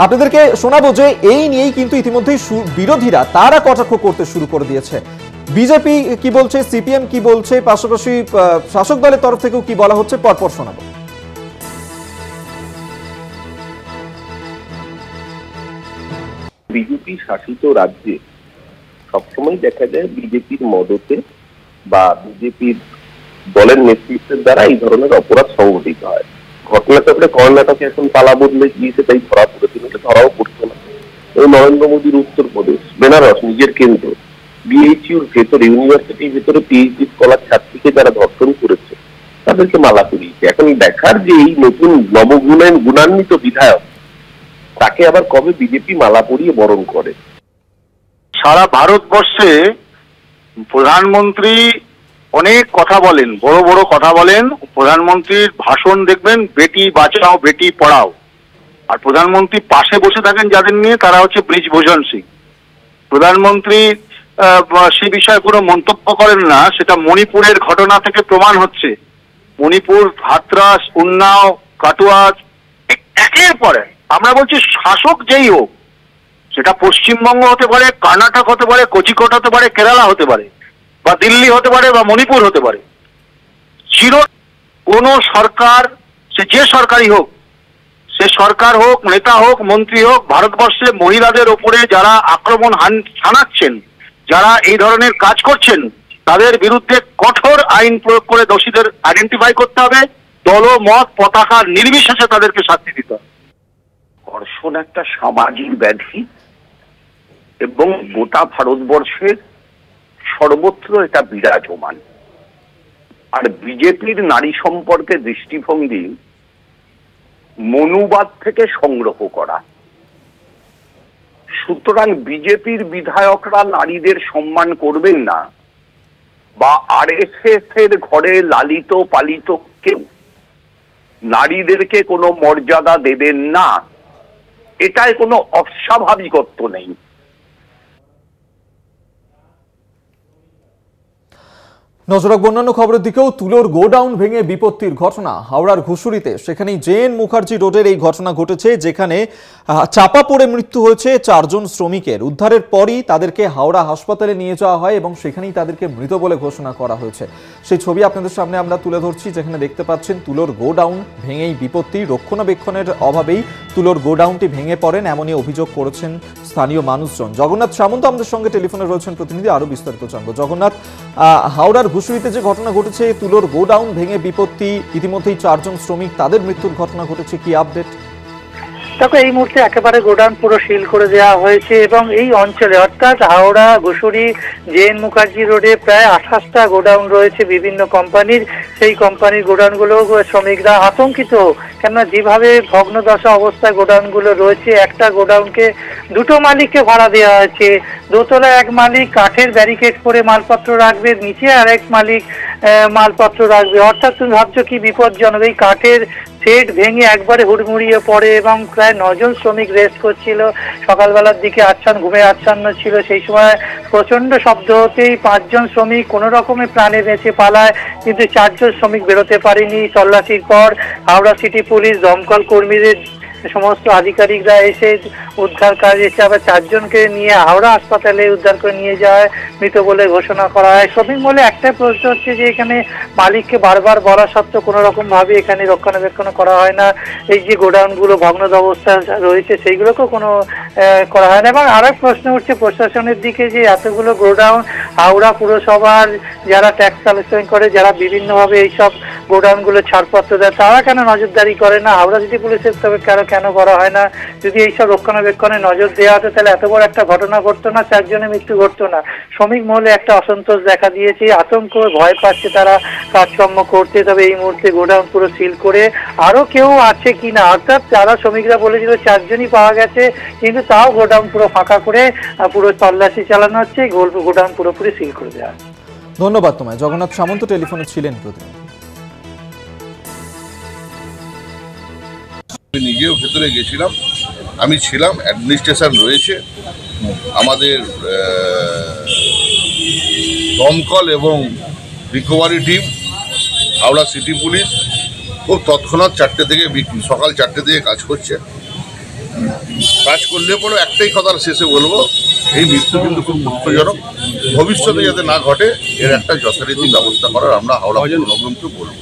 আপনাদেরকে শোনাবো যে এই নিয়েই কিন্তু ইতিমধ্যেই বিরোধীরা তারা কটাক্ষ করতে শুরু করে দিয়েছে। বিজেপি কি বলছে, সিপিএম কি বলছে, পাশাপাশি শাসক দলের তরফ থেকেও কি বলা হচ্ছে, পরপর শোনাবো। বিজেপি শাসিত রাজ্যে সবসময় দেখা যায় বিজেপির মদতে বা বিজেপির দলের নেতৃত্বের দ্বারা এই ধরনের অপরাধ সংঘটিত হয়। ঘটনাচক্রে কর্ণাটকে এখন তালা বদলে গিয়েছে, তাই ধরা পড়েছে, ধরাও পড়ছে না। এই নরেন্দ্র মোদীর উত্তরপ্রদেশ বেনারস নিজের কেন্দ্র, বিএইচইউর ভেতরে, ইউনিভার্সিটির ভেতরে পিএইচডি স্কলার ছাত্রীকে যারা ধর্ষণ করেছে তাদেরকে মালা পরিয়েছে। এখন দেখার যে এই নতুন গুণান্বিত বিধায়ক, তাকে আবার কবে বিজেপি মালা পরিয়ে বরণ করে। সারা ভারতবর্ষে প্রধানমন্ত্রী অনেক কথা বলেন, বড় বড় কথা বলেন। প্রধানমন্ত্রীর ভাষণ দেখবেন বেটি বাঁচাও বেটি পড়াও, আর প্রধানমন্ত্রী পাশে বসে থাকেন যাদের নিয়ে, তারা হচ্ছে ব্রিজভূষণ সিং। প্রধানমন্ত্রী সে বিষয়ে কোনো মন্তব্য করেন না, সেটা মণিপুরের ঘটনা থেকে প্রমাণ হচ্ছে। মণিপুর, হাতরাস, উন্নাও, কাটুয়া, একের পরে আমরা বলছি শাসক যেই হোক, সেটা পশ্চিমবঙ্গ হতে পারে, কর্ণাটক হতে পারে, কোচিকোট হতে পারে, কেরালা হতে পারে, বা দিল্লি হতে পারে, বা মণিপুর হতে পারে, কোন সরকার, সে যে সরকারই হোক, সে সরকার হোক, নেতা হোক, মন্ত্রী হোক, ভারতবর্ষে মহিলাদের ওপরে যারা আক্রমণ হানাচ্ছেন, যারা এই ধরনের কাজ করছেন, তাদের বিরুদ্ধে কঠোর আইন প্রয়োগ করে দোষীদের আইডেন্টিফাই করতে হবে, দল মত পতাকা নির্বিশেষে তাদেরকে শাস্তি দিতে হবে। ধর্ষণ একটা সামাজিক ব্যাধি এবং গোটা ভারতবর্ষের সর্বত্র এটা বিরাজমান। আর বিজেপির নারী সম্পর্কে দৃষ্টিভঙ্গি মনুবাদ থেকে সংগ্রহ করা। সুতরাং বিজেপির বিধায়করা নারীদের সম্মান করবেন না, বা আরএসএস এর ঘরে লালিত পালিত কেউ নারীদেরকে কোনো মর্যাদা দেবেন না, এটায় কোনো অস্বাভাবিকত্ব নেই। নজর রাখবো অন্যান্য খবরের দিকেও। তুলোর গোডাউন ভেঙে বিপত্তির ঘটনা হাওড়ার ঘুষুরিতে। সেখানেই জেএন মুখার্জি রোডের এই ঘটনা ঘটেছে, যেখানে চাপা পড়ে মৃত্যু হয়েছে 4 জন শ্রমিকের। উদ্ধারের পরই তাদেরকে হাওড়া হাসপাতালে নিয়ে যাওয়া হয় এবং সেখানেই তাদেরকে মৃত বলে ঘোষণা করা হয়েছে। সেই ছবি আপনাদের সামনে আমরা তুলে ধরছি, যেখানে দেখতে পাচ্ছেন তুলোর গোডাউন ভেঙেই বিপত্তি। রক্ষণাবেক্ষণের অভাবেই তুলোর গোডাউনটি ভেঙে পড়েন, এমনই অভিযোগ করেছেন স্থানীয় মানুষজন। জগন্নাথ সামন্ত আমাদের সঙ্গে টেলিফোনে রয়েছেন প্রতিনিধি, আরো বিস্তারিত জানবো। জগন্নাথ, হাওড়ার ঘুষুরিতে যে ঘটনা ঘটেছে, তুলোর গোডাউন ভেঙে বিপত্তি, ইতিমধ্যেই 4 জন শ্রমিক, তাদের মৃত্যুর ঘটনা ঘটেছে, কি আপডেট? দেখো, এই মুহূর্তে একেবারে গোডাউন পুরো সিল করে দেওয়া হয়েছে এবং এই অঞ্চলে অর্থাৎ হাওড়া ঘুষুরি জেএন মুখার্জি রোডে প্রায় 28টা গোডাউন রয়েছে বিভিন্ন কোম্পানির। সেই কোম্পানির গোডাউনগুলো শ্রমিকরা আতঙ্কিত, কেননা যেভাবে ভগ্নদশা অবস্থায় গোডাউনগুলো রয়েছে, একটা গোডাউনকে 2টো মালিককে ভাড়া দেওয়া হয়েছে। দোতলায় এক মালিক কাঠের ব্যারিকেড করে মালপত্র রাখবে, নিচে আরেক মালিক মালপত্র রাখবে। অর্থাৎ তুমি ভাবছো কি বিপজ্জনক। এই কাঠের সেট ভেঙে একবারে হুড়মুড়িয়ে পড়ে এবং প্রায় 9 জন শ্রমিক রেস্ট করছিল। সকালবেলার দিকে ঘুমে আচ্ছন্ন ছিল। সেই সময় প্রচন্ড শব্দ হতেই 5 জন শ্রমিক কোনো রকমে প্রাণে বেঁচে পালায়, কিন্তু 4 জন শ্রমিক বেরোতে পারেনি। তল্লাশির পর হাওড়া সিটি পুলিশ, দমকল কর্মীদের সমস্ত আধিকারিকরা এসে উদ্ধার কাজে এসে আবার 4 জনকে নিয়ে হাওড়া হাসপাতালে উদ্ধার করে নিয়ে যায়, মৃত বলে ঘোষণা করা হয়। শ্রমিক বলে একটাই প্রশ্ন হচ্ছে যে এখানে মালিককে বারবার বলা সত্ত্বেও কোনো রকম ভাবে এখানে রক্ষণাবেক্ষণ করা হয় না। এই যে গোডাউনগুলো ভগ্ন অবস্থা রয়েছে সেইগুলোকেও কোনো করা হয় না। এবং আরেক প্রশ্ন উঠছে প্রশাসনের দিকে, যে এতগুলো গোডাউন হাওড়া পুরসভার যারা ট্যাক্স কালেকশন করে, যারা বিভিন্নভাবে এইসব গোডাউনগুলো ছাড়পত্র দেয়, তারা কেন নজরদারি করে না? হাওড়া সিটি পুলিশের তবে কেন করা হয় না? যদি এইসব রক্ষণাবেক্ষণে নজর দেওয়া হতো তাহলে এত বড় একটা ঘটনা ঘটতো না, 4 জনের মৃত্যু ঘটতো না। শ্রমিক মহলে একটা অসন্তোষ দেখা দিয়েছে, আতঙ্ক, ভয় পাচ্ছে তারা কাজকর্ম করতে। তবে এই মুহূর্তে গোডাউন পুরো সিল করে আরো কেউ আছে কিনা, অর্থাৎ যারা শ্রমিকরা বলেছিল 4 জনই পাওয়া গেছে, কিন্তু তাও গোডাউন পুরো ফাঁকা করে পুরো তল্লাশি চালানো হচ্ছে। গোডাউন পুরোপুরি সিল করে দেওয়া। ধন্যবাদ তোমায়। জগন্নাথ সামন্ত টেলিফোনে ছিলেন প্রতিনিধি। আমি নিজেও ভেতরে গেছিলাম, আমি ছিলাম, অ্যাডমিনিস্ট্রেশন রয়েছে, আমাদের দমকল এবং recovery team, Howrah city police খুব তৎক্ষণাৎ সকাল 4টে থেকে কাজ করছে। কাজ করলে পরে একটাই কথা শেষে বলবো, এই মৃত্যু কিন্তু খুব দুঃখজনক, ভবিষ্যতে যাতে না ঘটে এর একটা যথারীতি ব্যবস্থা করার আমরা হাওড়া নগরমকে বলবো।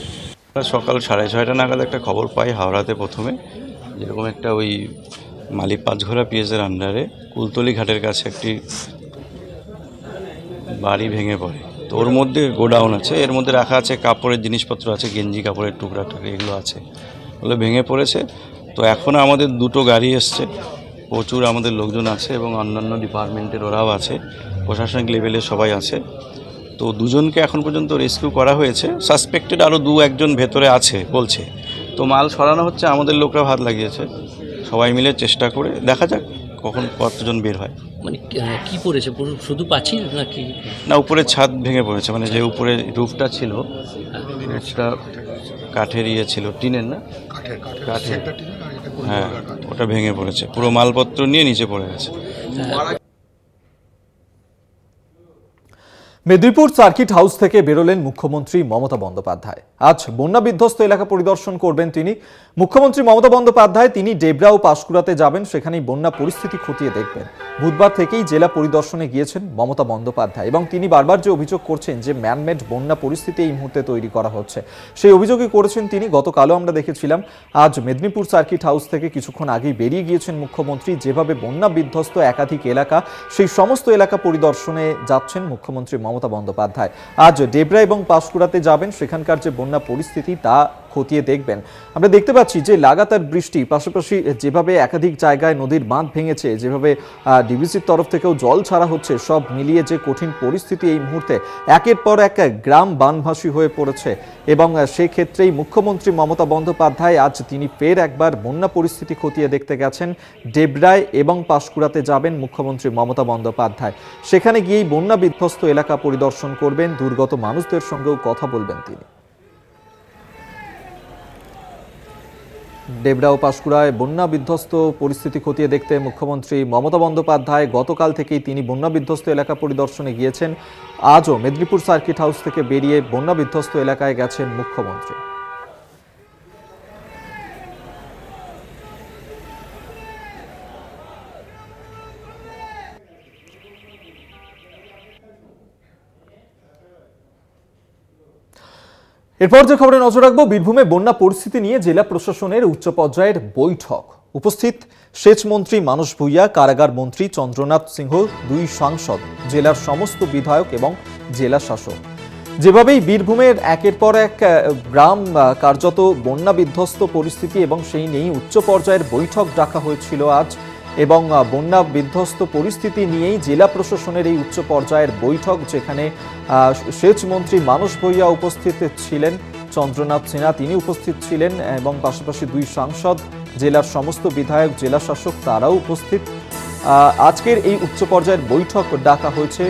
সকাল 6:30 নাগাদ একটা খবর পাই হাওড়াতে, প্রথমে যেরকম একটা ওই মালিক পাঁচঘোড়া পিএসের আন্ডারে কুলতলি ঘাটের কাছে একটি বাড়ি ভেঙে পড়ে। তো ওর মধ্যে গোডাউন আছে, এর মধ্যে রাখা আছে কাপড়ের জিনিসপত্র আছে, গেঞ্জি কাপড়ের টুকরা এগুলো আছে, ওগুলো ভেঙে পড়েছে। তো এখন আমাদের 2টো গাড়ি এসছে, প্রচুর আমাদের লোকজন আছে এবং অন্যান্য ডিপার্টমেন্টের ওরাও আছে, প্রশাসনিক লেভেলে সবাই আছে। তো 2 জনকে এখন পর্যন্ত রেস্কিউ করা হয়েছে, সাসপেক্টেড আরও 2-1 জন ভেতরে আছে বলছে। তো মাল সরানো হচ্ছে, আমাদের লোকরা হাত লাগিয়েছে, সবাই মিলে চেষ্টা করে দেখা যাক কতজন বের হয়। মানে কি পড়েছে, শুধু পাঁচিল নাকি? না, উপরে ছাদ ভেঙে পড়েছে, মানে যে উপরে রুফটা ছিল একটা কাঠের ছিল, টিনের না, কাঠের, হ্যাঁ, ওটা ভেঙে পড়েছে, পুরো মালপত্র নিয়ে নিচে পড়ে গেছে। মেদিনীপুর সার্কিট হাউস থেকে বেরোলেন মুখ্যমন্ত্রী মমতা বন্দ্যোপাধ্যায়। আজ বন্যা বিধ্বস্ত এলাকা পরিদর্শন করবেন তিনি। মুখ্যমন্ত্রী মমতা বন্দ্যোপাধ্যায় তিনি ডেবরা ও পাঁশকুড়াতে যাবেন, সেখানেই বন্যা পরিস্থিতি খতিয়ে দেখবেন। বুধবার থেকেই জেলা পরিদর্শনে গিয়েছেন মমতা বন্দ্যোপাধ্যায় এবং তিনি বারবার যে অভিযোগ করছেন যে ম্যানমেড বন্যা পরিস্থিতি এই মুহূর্তে তৈরি করা হচ্ছে, সেই অভিযোগই করেছেন তিনি। গতকালও আমরা দেখেছিলাম, আজ মেদিনীপুর সার্কিট হাউস থেকে কিছুক্ষণ আগেই বেরিয়ে গিয়েছেন মুখ্যমন্ত্রী। যেভাবে বন্যা বিধ্বস্ত একাধিক এলাকা, সেই সমস্ত এলাকা পরিদর্শনে যাচ্ছেন মুখ্যমন্ত্রী মমতা বন্দ্যোপাধ্যায়। আজ ডেবরা এবং পাঁশকুড়াতে যাবেন, সেখানকার যে বন্যা পরিস্থিতি তা খতিয়ে দেখবেন। আমরা দেখতে পাচ্ছি যে লাগাতার বৃষ্টি, পাশাপাশি যেভাবে একাধিক জায়গায় নদীর বাঁধ ভেঙেছে, যেভাবে ডিভিসির তরফ থেকেও জল ছাড়া হচ্ছে, সব মিলিয়ে যে কঠিন পরিস্থিতি এই মুহূর্তে একের পর এক গ্রাম বানভাসী হয়ে পড়েছে। এবং সেক্ষেত্রেই মুখ্যমন্ত্রী মমতা বন্দ্যোপাধ্যায় আজ তিনি ফের একবার বন্যা পরিস্থিতি খতিয়ে দেখতে গেছেন। ডেবরায় এবং পাঁশকুড়াতে যাবেন মুখ্যমন্ত্রী মমতা বন্দ্যোপাধ্যায়। সেখানে গিয়েই বন্যা বিধ্বস্ত এলাকা পরিদর্শন করবেন, দুর্গত মানুষদের সঙ্গেও কথা বলবেন তিনি। ডেবরা ও পাঁশকুড়ায় বন্যা বিধ্বস্ত পরিস্থিতি খতিয়ে দেখতে মুখ্যমন্ত্রী মমতা বন্দ্যোপাধ্যায় গতকাল থেকেই তিনি বন্যা বিধ্বস্ত এলাকা পরিদর্শনে গিয়েছেন। আজও মেদিনীপুর সার্কিট হাউস থেকে বেরিয়ে বন্যা বিধ্বস্ত এলাকায় গেছেন মুখ্যমন্ত্রী। এরপর যে খবরে নজর রাখবো, বীরভূমে বন্যা পরিস্থিতি নিয়ে জেলা প্রশাসনের উচ্চ পর্যায়ের বৈঠক। উপস্থিত সেচ মন্ত্রী মানস ভূঁইয়া, কারাগার মন্ত্রী চন্দ্রনাথ সিংহ, 2 সাংসদ, জেলার সমস্ত বিধায়ক এবং জেলা শাসক। যেভাবেই বীরভূমের একের পর এক গ্রাম কার্যত বন্যা বিধ্বস্ত পরিস্থিতি এবং সেই নিয়েই উচ্চ পর্যায়ের বৈঠক ডাকা হয়েছিল আজ। এবং বন্যা বিধ্বস্ত পরিস্থিতি নিয়েই জেলা প্রশাসনের এই উচ্চ পর্যায়ের বৈঠক, যেখানে সেচ মন্ত্রী মানস ভূঁইয়া উপস্থিত ছিলেন, চন্দ্রনাথ সিনহা তিনি উপস্থিত ছিলেন এবং পাশাপাশি 2 সাংসদ, জেলার সমস্ত বিধায়ক, জেলা শাসক তারাও উপস্থিত। আজকের এই উচ্চ পর্যায়ের বৈঠক ডাকা হয়েছে।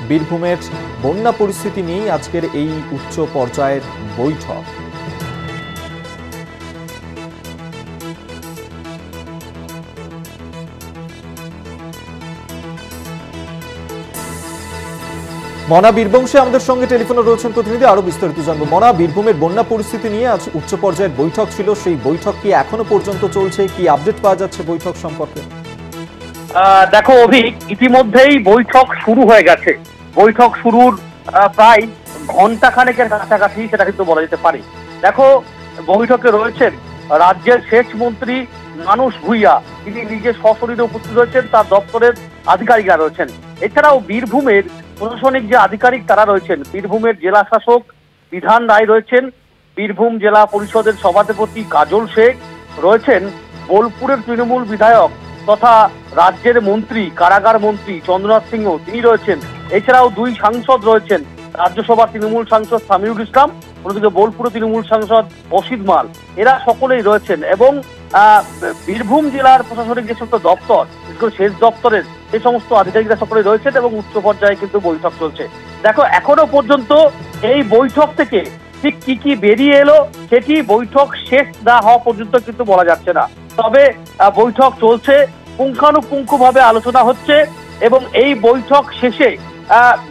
বীরভূমের বন্যা পরিস্থিতি নিয়েই আজকের এই উচ্চ পর্যায়ের বৈঠক। মনা বীরবংশী আমাদের সঙ্গে টেলিফোনে রয়েছেন প্রতিনিধি, আরো বিস্তারিত জানবো। মনা, বীরভূমের বন্যা পরিস্থিতি নিয়ে আজ উচ্চ পর্যায়ের বৈঠক ছিল, সেই বৈঠক কি এখনো পর্যন্ত চলছে? কি আপডেট পাওয়া যাচ্ছে বৈঠক সম্পর্কে? দেখো অভিক, ইতিমধ্যেই বৈঠক শুরু হয়ে গেছে। বৈঠক শুরুর প্রায় ঘন্টা খানেকের কাছাকাছি সেটা কিন্তু বলা যেতে পারে। দেখো, বৈঠকে রয়েছেন রাজ্যের সেচ মন্ত্রী মানস ভূঁইয়া, তিনি নিজে সশরীরে উপস্থিত রয়েছেন, তার দপ্তরের আধিকারিকরা রয়েছেন। এছাড়াও বীরভূমের প্রশাসনিক যে আধিকারিক তারা রয়েছেন, বীরভূমের জেলা শাসক বিধান রায় রয়েছেন, বীরভূম জেলা পরিষদের সভাপতি কাজল শেখ রয়েছেন, বোলপুরের তৃণমূল বিধায়ক তথা রাজ্যের মন্ত্রী, কারাগার মন্ত্রী চন্দ্রনাথ সিংহ তিনি রয়েছেন। এছাড়াও 2 সাংসদ রয়েছেন, রাজ্যসভার তৃণমূল সাংসদ সামিউল ইসলাম, অন্যদিকে বোলপুরের তৃণমূল সাংসদ অসিত মাল, এরা সকলেই রয়েছেন। এবং বীরভূম জেলার প্রশাসনিক যে সমস্ত দপ্তর, বিশেষ করে সেচ দপ্তরের এই সমস্ত আধিকারিকরা সকলেই রয়েছেন এবং উচ্চ পর্যায়ে কিন্তু বৈঠক চলছে। দেখো, এখনো পর্যন্ত এই বৈঠক থেকে ঠিক কি বেরিয়ে এলো সেটি বৈঠক শেষ না হওয়া পর্যন্ত কিন্তু বলা যাচ্ছে না। তবে বৈঠক চলছে, পুঙ্খানুপুঙ্খভাবে আলোচনা হচ্ছে এবং এই বৈঠক শেষে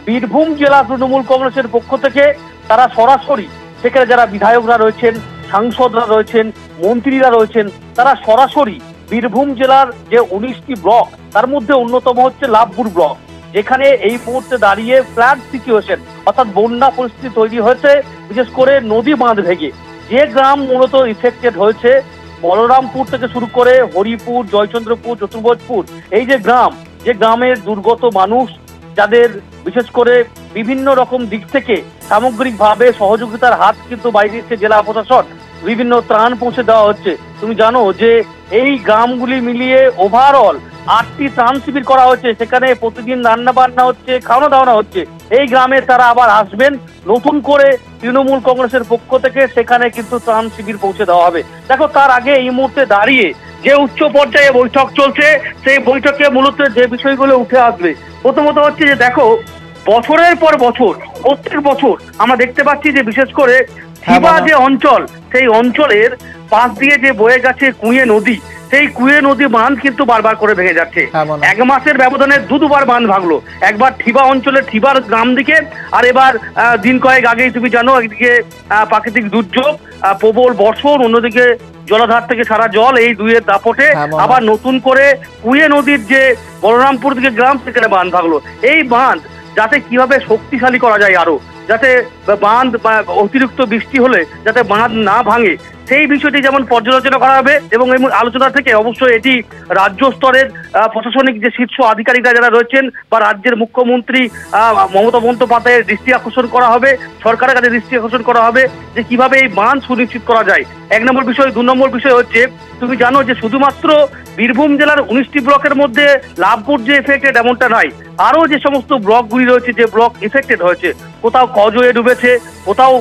বীরভূম জেলা তৃণমূল কংগ্রেসের পক্ষ থেকে তারা সরাসরি সেখানে যারা বিধায়করা রয়েছেন, সাংসদরা রয়েছেন, মন্ত্রীরা রয়েছেন, তারা সরাসরি বীরভূম জেলার যে 19টি ব্লক তার মধ্যে অন্যতম হচ্ছে লাভপুর ব্লক, যেখানে এই মুহূর্তে দাঁড়িয়ে ফ্ল্যাড সিচুয়েশন অর্থাৎ বন্যা পরিস্থিতি তৈরি হয়েছে, বিশেষ করে নদী বাঁধ ভেঙে। যে গ্রাম মূলত ইফেক্টেড হয়েছে, বলরামপুর থেকে শুরু করে হরিপুর, জয়চন্দ্রপুর, চতুর্ভুজপুর, এই যে গ্রামের দুর্গত মানুষ, যাদের বিশেষ করে বিভিন্ন রকম দিক থেকে সামগ্রিকভাবে সহযোগিতার হাত কিন্তু বাইরে দিচ্ছে জেলা প্রশাসন, বিভিন্ন ত্রাণ পৌঁছে দেওয়া হচ্ছে। তুমি জানো যে এই গ্রামগুলি মিলিয়ে ওভারঅল 8টি ত্রাণ শিবির করা হচ্ছে, সেখানে প্রতিদিন রান্না বান্না হচ্ছে, খাওয়ানো দাওয়ানো হচ্ছে। এই গ্রামে তারা আবার আসবেন, নতুন করে তৃণমূল কংগ্রেসের পক্ষ থেকে সেখানে কিন্তু ত্রাণ শিবির পৌঁছে দেওয়া হবে। দেখো, তার আগে এই মুহূর্তে দাঁড়িয়ে যে উচ্চ পর্যায়ে বৈঠক চলছে, সেই বৈঠকে মূলত যে বিষয়গুলো উঠে আসবে, প্রথমত হচ্ছে যে দেখো, বছরের পর বছর প্রত্যেক বছর আমরা দেখতে পাচ্ছি যে বিশেষ করে শিবা যে অঞ্চল, সেই অঞ্চলের পাশ দিয়ে যে বয়ে গেছে কুঁয়ে নদী, সেই কুয়ে নদী বাঁধ কিন্তু বারবার করে ভেঙে যাচ্ছে। এক মাসের ব্যবধানে দুবার বাঁধ ভাঙলো, একবার ঠিবা অঞ্চলে ঠিবার গ্রাম দিকে, আর এবার দিন কয়েক আগেই তুমি জানো একদিকে প্রাকৃতিক দুর্যোগ, প্রবল বর্ষণ, অন্যদিকে জলাধার থেকে সারা জল, এই দুইয়ের দাপটে আবার নতুন করে কুয়ে নদীর যে বলরামপুর দিকে গ্রাম সেখানে বাঁধ ভাঙলো। এই বাঁধ যাতে কিভাবে শক্তিশালী করা যায়, আরো যাতে বাঁধ বা অতিরিক্ত বৃষ্টি হলে যাতে বাঁধ না ভাঙে, সেই বিষয়টি যেমন পর্যালোচনা করা হবে। এবং এই আলোচনা থেকে অবশ্যই এটি রাজ্য স্তরের প্রশাসনিক যে শীর্ষ আধিকারিকরা যারা রয়েছেন বা রাজ্যের মুখ্যমন্ত্রী মমতা বন্দ্যোপাধ্যায়ের দৃষ্টি আকর্ষণ করা হবে, সরকারের কাছে দৃষ্টি আকর্ষণ করা হবে যে কিভাবে এই বাঁধ সুনিশ্চিত করা যায়। 1 নম্বর বিষয়। 2 নম্বর বিষয় হচ্ছে, তুমি জানো যে শুধুমাত্র বীরভূম জেলার 19টি ব্লকের মধ্যে লাভপুর যে এফেক্টেড এমনটা নয়, আরো যে সমস্ত ব্লকগুলি রয়েছে যে ব্লক এফেক্টেড হয়েছে, কোথাও কজয়ে ডুবেছে, কোথাও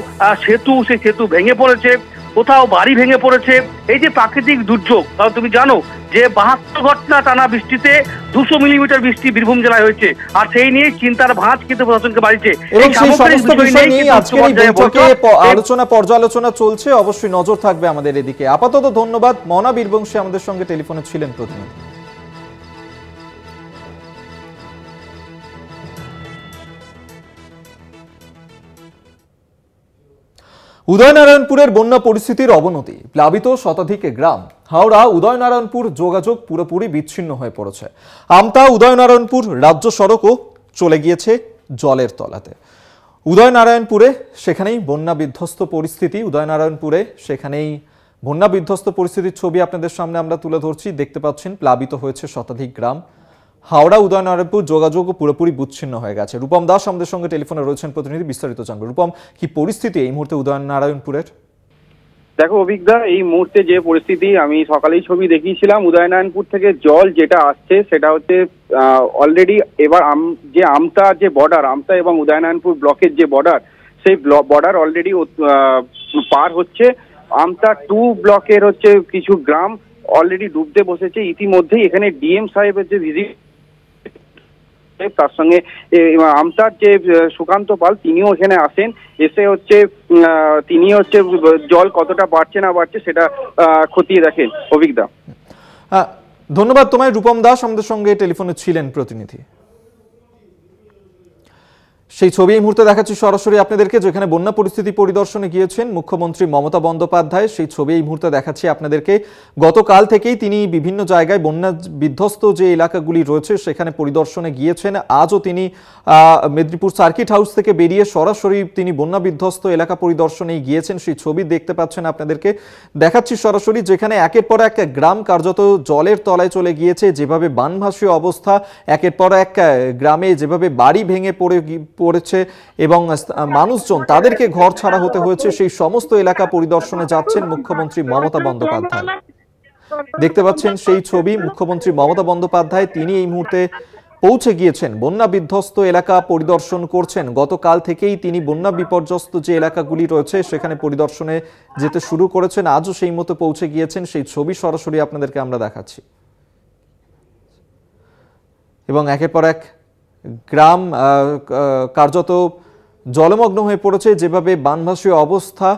সেতু, সেই সেতু ভেঙে পড়েছে, কোথাও বাড়ি ভেঙে পড়েছে। এই যে প্রাকৃতিক দুর্যোগ, কারণ তুমি জানো যে 72 ঘন্টা টানা বৃষ্টিতে 200 মিলিমিটার বৃষ্টি বীরভূম জেলায় হয়েছে, আর সেই নিয়ে চিন্তার ভাঁজ কিন্তু প্রশাসনকে বাড়িয়েছে। এবং সেই সমস্ত বিষয় নিয়ে আজকের এই বৈঠকে আলোচনা পর্যালোচনা চলছে, অবশ্যই নজর থাকবে আমাদের এদিকে। আপাতত ধন্যবাদ। মনা বীরবংশী আমাদের সঙ্গে টেলিফোনে ছিলেন প্রতিনিধি। উদয়নারায়ণপুরের বন্যা পরিস্থিতির অবনতি, প্লাবিত শতাধিক গ্রাম। হাওড়া উদয়নারায়ণপুর যোগাযোগ পুরোপুরি বিচ্ছিন্ন হয়ে পড়েছে। আমতা উদয়নারায়ণপুর রাজ্য সড়কও চলে গিয়েছে জলের তলাতে। উদয়নারায়ণপুরে সেখানেই বন্যা বিধ্বস্ত পরিস্থিতি। উদয়নারায়ণপুরে সেখানেই বন্যা বিধ্বস্ত পরিস্থিতির ছবি আপনাদের সামনে আমরা তুলে ধরছি। দেখতে পাচ্ছেন প্লাবিত হয়েছে শতাধিক গ্রাম। হাওড়া উদয়নারায়ণপুর যোগাযোগ পুরোপুরি বিচ্ছিন্ন হয়ে গেছে। রূপম দাস আমাদের সঙ্গে টেলিফোনে রয়েছেন, প্রতিনিধি, বিস্তারিত জানবো। রূপম, কি পরিস্থিতি এই মুহূর্তে উদয়নারায়ণপুরের? দেখো অভিজ্ঞতা, এই মুহূর্তে যে পরিস্থিতি, আমি সকালেই ছবি দেখিয়েছিলাম, উদয়নারায়ণপুর থেকে জল যেটা আসছে সেটা হচ্ছে অলরেডি এবার যে আমতা যে বর্ডার, আমতা এবং উদয়নারায়ণপুর ব্লকের যে বর্ডার, সেই বর্ডার অলরেডি পার হচ্ছে। আমতা 2 ব্লকের হচ্ছে কিছু গ্রাম অলরেডি ডুবতে বসেছে ইতিমধ্যেই। এখানে ডিএম সাহেবের যে ভিজিট, তার সঙ্গে আমতার যে সুকান্ত পাল তিনিও এখানে আসেন, এসে হচ্ছে তিনি হচ্ছে জল কতটা বাড়ছে না বাড়ছে সেটা খতিয়ে দেখেন। অভিজ্ঞতা, ধন্যবাদ তোমায়। রূপম দাস আমাদের সঙ্গে টেলিফোনে ছিলেন প্রতিনিধি। সেই ছবি এই মুহূর্তে দেখাচ্ছি সরাসরি আপনাদেরকে, যেখানে বন্যা পরিস্থিতি পরিদর্শনে গিয়েছেন মুখ্যমন্ত্রী মমতা বন্দ্যোপাধ্যায়। সেই ছবি এই মুহূর্তে দেখাচ্ছি আপনাদেরকে। গতকাল থেকেই তিনি বিভিন্ন জায়গায় বন্যা বিধ্বস্ত যে এলাকাগুলি রয়েছে সেখানে পরিদর্শনে গিয়েছেন। আজও তিনি মেদিনীপুর সার্কিট হাউস থেকে বেরিয়ে সরাসরি তিনি বন্যা বিধ্বস্ত এলাকা পরিদর্শনে গিয়েছেন। সেই ছবি দেখতে পাচ্ছেন আপনাদেরকে দেখাচ্ছি সরাসরি, যেখানে একের পর এক গ্রাম কার্যত জলের তলায় চলে গিয়েছে। যেভাবে বানভাসী অবস্থা, একের পর এক গ্রামে যেভাবে বাড়ি ভেঙে পড়েছে এবং মানুষজন তাদেরকে ঘর ছাড়া হতে হয়েছে, সেই সমস্ত এলাকা পরিদর্শনে যাচ্ছেন মুখ্যমন্ত্রী মমতা বন্দ্যোপাধ্যায়। দেখতে পাচ্ছেন সেই ছবি। মুখ্যমন্ত্রী মমতা বন্দ্যোপাধ্যায় তিনি এই মুহূর্তে পৌঁছে গিয়েছেন, বন্যা বিধ্বস্ত এলাকা পরিদর্শন করছেন। গতকাল থেকেই তিনি বন্যা বিপর্যস্ত যে এলাকাগুলি রয়েছে সেখানে পরিদর্শনে যেতে শুরু করেছেন। আজও সেই মতো পৌঁছে গিয়েছেন। সেই ছবি সরাসরি আপনাদেরকে আমরা দেখাচ্ছি। এবং একের পর এক গ্রাম কার্যত জলমগ্ন হয়ে পড়েছে। যেভাবে বানভাসী অবস্থা,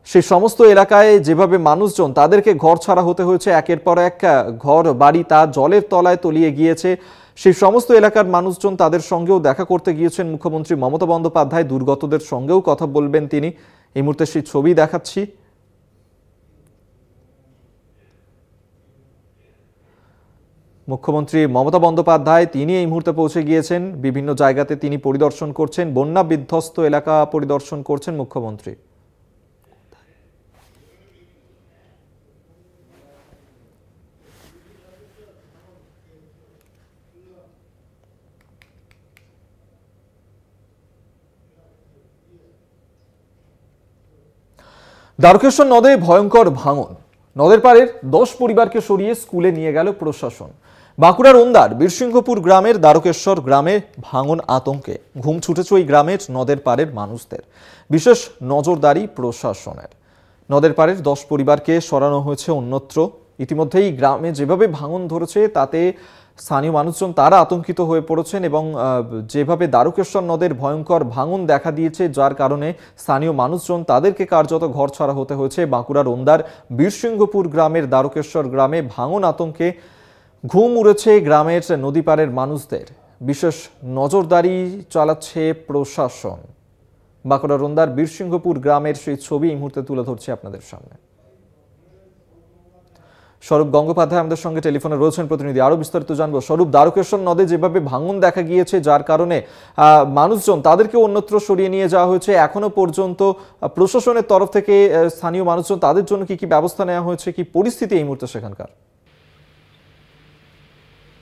সেই সমস্ত এলাকায় যেভাবে মানুষজন তাদেরকে ঘর ছাড়া হতে হয়েছে, একের পর এক ঘর বাড়ি তা জলের তলায় তলিয়ে গিয়েছে। সেই সমস্ত এলাকার মানুষজন, তাদের সঙ্গেও দেখা করতে গিয়েছেন মুখ্যমন্ত্রী মমতা বন্দ্যোপাধ্যায়। দুর্গতদের সঙ্গেও কথা বলবেন তিনি। এই মুহূর্তে সেই ছবি দেখাচ্ছি। মুখ্যমন্ত্রী মমতা বন্দ্যোপাধ্যায় তিনি এই মুহূর্তে পৌঁছে গিয়েছেন। বিভিন্ন জায়গাতে তিনি পরিদর্শন করছেন, বন্যা বিধ্বস্ত এলাকা পরিদর্শন করছেন মুখ্যমন্ত্রী। দ্বারকেশ্বর নদে ভয়ঙ্কর ভাঙন। নদের পাড়ের 10 পরিবারকে সরিয়ে স্কুলে নিয়ে গেল প্রশাসন। বাঁকুড়ার ওন্দার বীরসিংহপুর গ্রামের দ্বারকেশ্বর গ্রামে ভাঙন আতঙ্কে ঘুম ছুটেছে ওই গ্রামের নদের পাড়ের মানুষদের। বিশেষ নজরদারি প্রশাসনের। নদের পাড়ের 10 পরিবারকে সরানো হয়েছে অন্যত্র। ইতিমধ্যেই গ্রামে যেভাবে ভাঙন ধরেছে তাতে স্থানীয় মানুষজন তারা আতঙ্কিত হয়ে পড়েছেন এবং যেভাবে দ্বারকেশ্বর নদের ভয়ঙ্কর ভাঙন দেখা দিয়েছে যার কারণে স্থানীয় মানুষজন তাদেরকে কার্যত ঘর ছাড়া হতে হয়েছে। বাঁকুড়ার ওন্দার বীরসিংহপুর গ্রামের দ্বারকেশ্বর গ্রামে ভাঙন আতঙ্কে ঘুম উড়েছে গ্রামের নদী পাড়ের মানুষদের। বিশেষ নজরদারি চালাচ্ছে প্রশাসন। বাঁকুড়ার ওন্দার বীরসিংহপুর গ্রামের সেই ছবি এই মুহূর্তে তুলে ধরছি আপনাদের সামনে। স্বরূপ গঙ্গোপাধ্যায় আমাদের সঙ্গে টেলিফোনে রয়েছেন প্রতিনিধি, আরো বিস্তারিত জানবো। স্বরূপ, দ্বারকেশ্বর নদে যেভাবে ভাঙন দেখা গিয়েছে যার কারণে মানুষজন তাদেরকে অন্যত্র সরিয়ে নিয়ে যাওয়া হয়েছে, এখনো পর্যন্ত প্রশাসনের তরফ থেকে স্থানীয় মানুষজন তাদের জন্য কি কি ব্যবস্থা নেওয়া হয়েছে, কি পরিস্থিতি এই মুহূর্তে সেখানকার?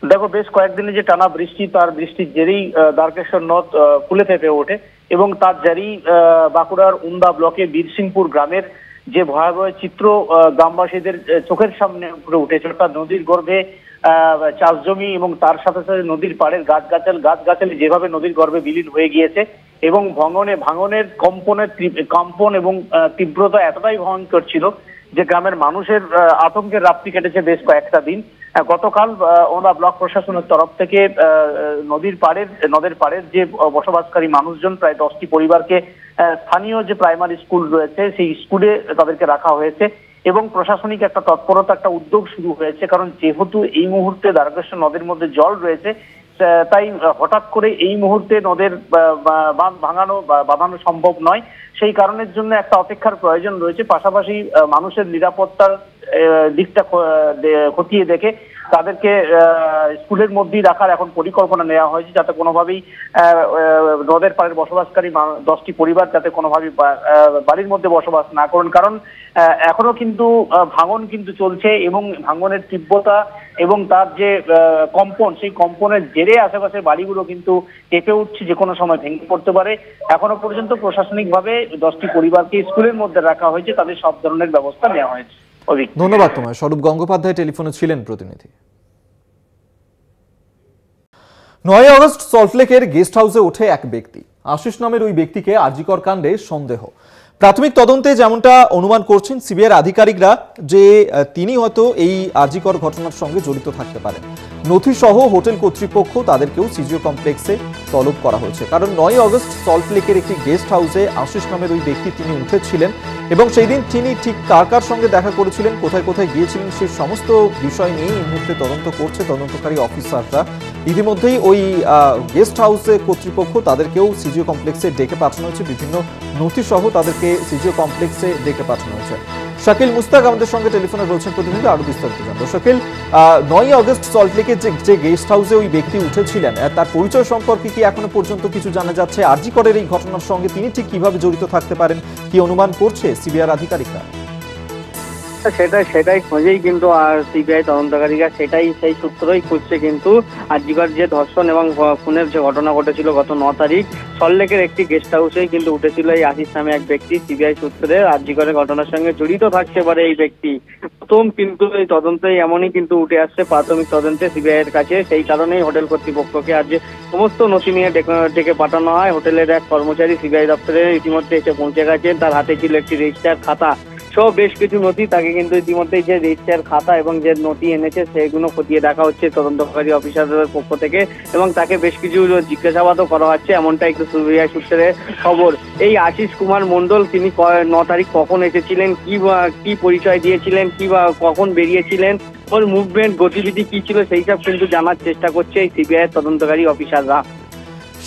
দেখো, বেশ কয়েকদিনে যে টানা বৃষ্টি, তার বৃষ্টির জেরেই দ্বারকেশ্বর নদ ফুলে ফেঁপে ওঠে এবং তার জেরেই বাঁকুড়ার উন্দা ব্লকে বীরসিংহপুর গ্রামের যে ভয়াবহ চিত্র গ্রামবাসীদের চোখের সামনে উপরে উঠেছে, অর্থাৎ নদীর গর্ভে চাষ জমি এবং তার সাথে সাথে নদীর পাড়ের গাছগাছালি যেভাবে নদীর গর্ভে বিলীন হয়ে গিয়েছে এবং ভাঙনের কম্পন এবং তীব্রতা এতটাই ভয়ঙ্কর ছিল যে গ্রামের মানুষের আতঙ্কের রাত্রি কেটেছে বেশ কয়েকটা দিন। গতকাল ওরা ব্লক প্রশাসনের তরফ থেকে নদের পাড়ের যে বসবাসকারী মানুষজন প্রায় 10টি পরিবারকে স্থানীয় যে প্রাইমারি স্কুল রয়েছে সেই স্কুলে তাদেরকে রাখা হয়েছে এবং প্রশাসনিক একটা তৎপরতা, একটা উদ্যোগ শুরু হয়েছে। কারণ যেহেতু এই মুহূর্তে দ্বারকেশ্বর নদের মধ্যে জল রয়েছে, তাই হঠাৎ করে এই মুহূর্তে নদের বাঁধ বাঁধানো সম্ভব নয়। সেই কারণের জন্য একটা অপেক্ষার প্রয়োজন রয়েছে। পাশাপাশি মানুষের নিরাপত্তার দিকটা খতিয়ে দেখে তাদেরকে স্কুলের মধ্যেই রাখার এখন পরিকল্পনা নেওয়া হয়েছে, যাতে কোনোভাবেই নদের পাড়ের বসবাসকারী 10টি পরিবার যাতে কোনোভাবেই বাড়ির মধ্যে বসবাস না করেন। কারণ এখনো কিন্তু ভাঙন কিন্তু চলছে এবং ভাঙনের তীব্রতা এবং তার যে কম্পন, সেই কম্পনের জেরে আশেপাশের বাড়িগুলো কিন্তু কেঁপে উঠছে, যে কোনো সময় ভেঙে পড়তে পারে। এখনো পর্যন্ত প্রশাসনিকভাবে 10টি পরিবারকে স্কুলের মধ্যে রাখা হয়েছে, তাদের সব ধরনের ব্যবস্থা নেওয়া হয়েছে। ধন্যবাদ তোমায়। স্বরূপ গঙ্গোপাধ্যায় টেলিফোনে ছিলেন প্রতিনিধি। 9 আগস্ট সল্টলেকের গেস্ট হাউসে ওঠে এক ব্যক্তি। আশিস নামের ওই ব্যক্তিকে আরজিকর কাণ্ডে সন্দেহ। প্রাথমিক তদন্তে যেমনটা অনুমান করছেন সিবিআইয়ের আধিকারিকরা যে তিনি হয়তো এই আরজিকর ঘটনার সঙ্গে জড়িত থাকতে পারেন। নথি সহ হোটেল কর্তৃপক্ষ তাদেরকেও সিজিও কমপ্লেক্সে তলব করা হয়েছে। কারণ 9 আগস্ট সল্টলেকের একটি গেস্ট হাউসে আশিস নামের ওই ব্যক্তি তিনি উঠেছিলেন এবং সেই দিন তিনি ঠিক কার সঙ্গে দেখা করেছিলেন, কোথায় কোথায় গিয়েছিলেন, সেই সমস্ত বিষয় নিয়ে এই মুহূর্তে তদন্ত করছে তদন্তকারী অফিসাররা। ইতিমধ্যেই ওই গেস্ট হাউসে কর্তৃপক্ষ তাদেরকেও সিজিও কমপ্লেক্সে ডেকে পাঠানো হয়েছে, বিভিন্ন নথি সহ তাদেরকে সিজিও কমপ্লেক্সে ডেকে পাঠানো হয়েছে। শাকিল মুস্তাক আমাদের সঙ্গে টেলিফোনে রয়েছেন প্রতিনিধি, আরো বিস্তারিত জানবো। শাকিল, 9 আগস্ট সল্টলেকের যে গেস্ট হাউসে ওই ব্যক্তি উঠেছিলেন তার পরিচয় সম্পর্কে কি এখনো পর্যন্ত কিছু জানা যাচ্ছে? আরজিকরের এই ঘটনার সঙ্গে তিনি ঠিক কিভাবে জড়িত থাকতে পারেন, কি অনুমান করছে সিবিআইয়ের আধিকারিকরা? সেটাই খোঁজেই কিন্তু সিবিআই তদন্তকারীরা সেই সূত্রই খুঁজছে। কিন্তু আরজিকর যে ধর্ষণ এবং খুনের যে ঘটনা ঘটেছিল গত 9 তারিখ সল্টলেকের একটি গেস্ট হাউসেই কিন্তু উঠেছিল এই আশিস নামে এক ব্যক্তি। সিবিআই সূত্রে আরজিকরের ঘটনার সঙ্গে জড়িত থাকতে পারে এই ব্যক্তি। প্রথম কিন্তু এই তদন্তে এমনই কিন্তু উঠে আসছে প্রাথমিক তদন্তে সিবিআই এর কাছে। সেই কারণেই হোটেল কর্তৃপক্ষকে আজ সমস্ত নথি নিয়ে ডেকে পাঠানো হয়। হোটেলের এক কর্মচারী সিবিআই দপ্তরে ইতিমধ্যে এসে পৌঁছে গেছেন। তার হাতে ছিল একটি রেজিস্টার খাতা সহ বেশ কিছু নথি। তাকে কিন্তু ইতিমধ্যে যে রেজিস্টার খাতা এবং যে নথি এনেছে সেগুলো খতিয়ে দেখা হচ্ছে তদন্তকারী অফিসারদের পক্ষ থেকে এবং তাকে বেশ কিছু জিজ্ঞাসাবাদও করা হচ্ছে, এমনটা একটু সিবিআই সূত্রে খবর। এই আশিস কুমার মণ্ডল তিনি 9 তারিখ কখন এসেছিলেন, কি পরিচয় দিয়েছিলেন, কি বা কখন বেরিয়েছিলেন, ওর মুভমেন্ট গতিবিধি কি ছিল, সেই সব কিন্তু জানার চেষ্টা করছে এই সিবিআই তদন্তকারী অফিসাররা।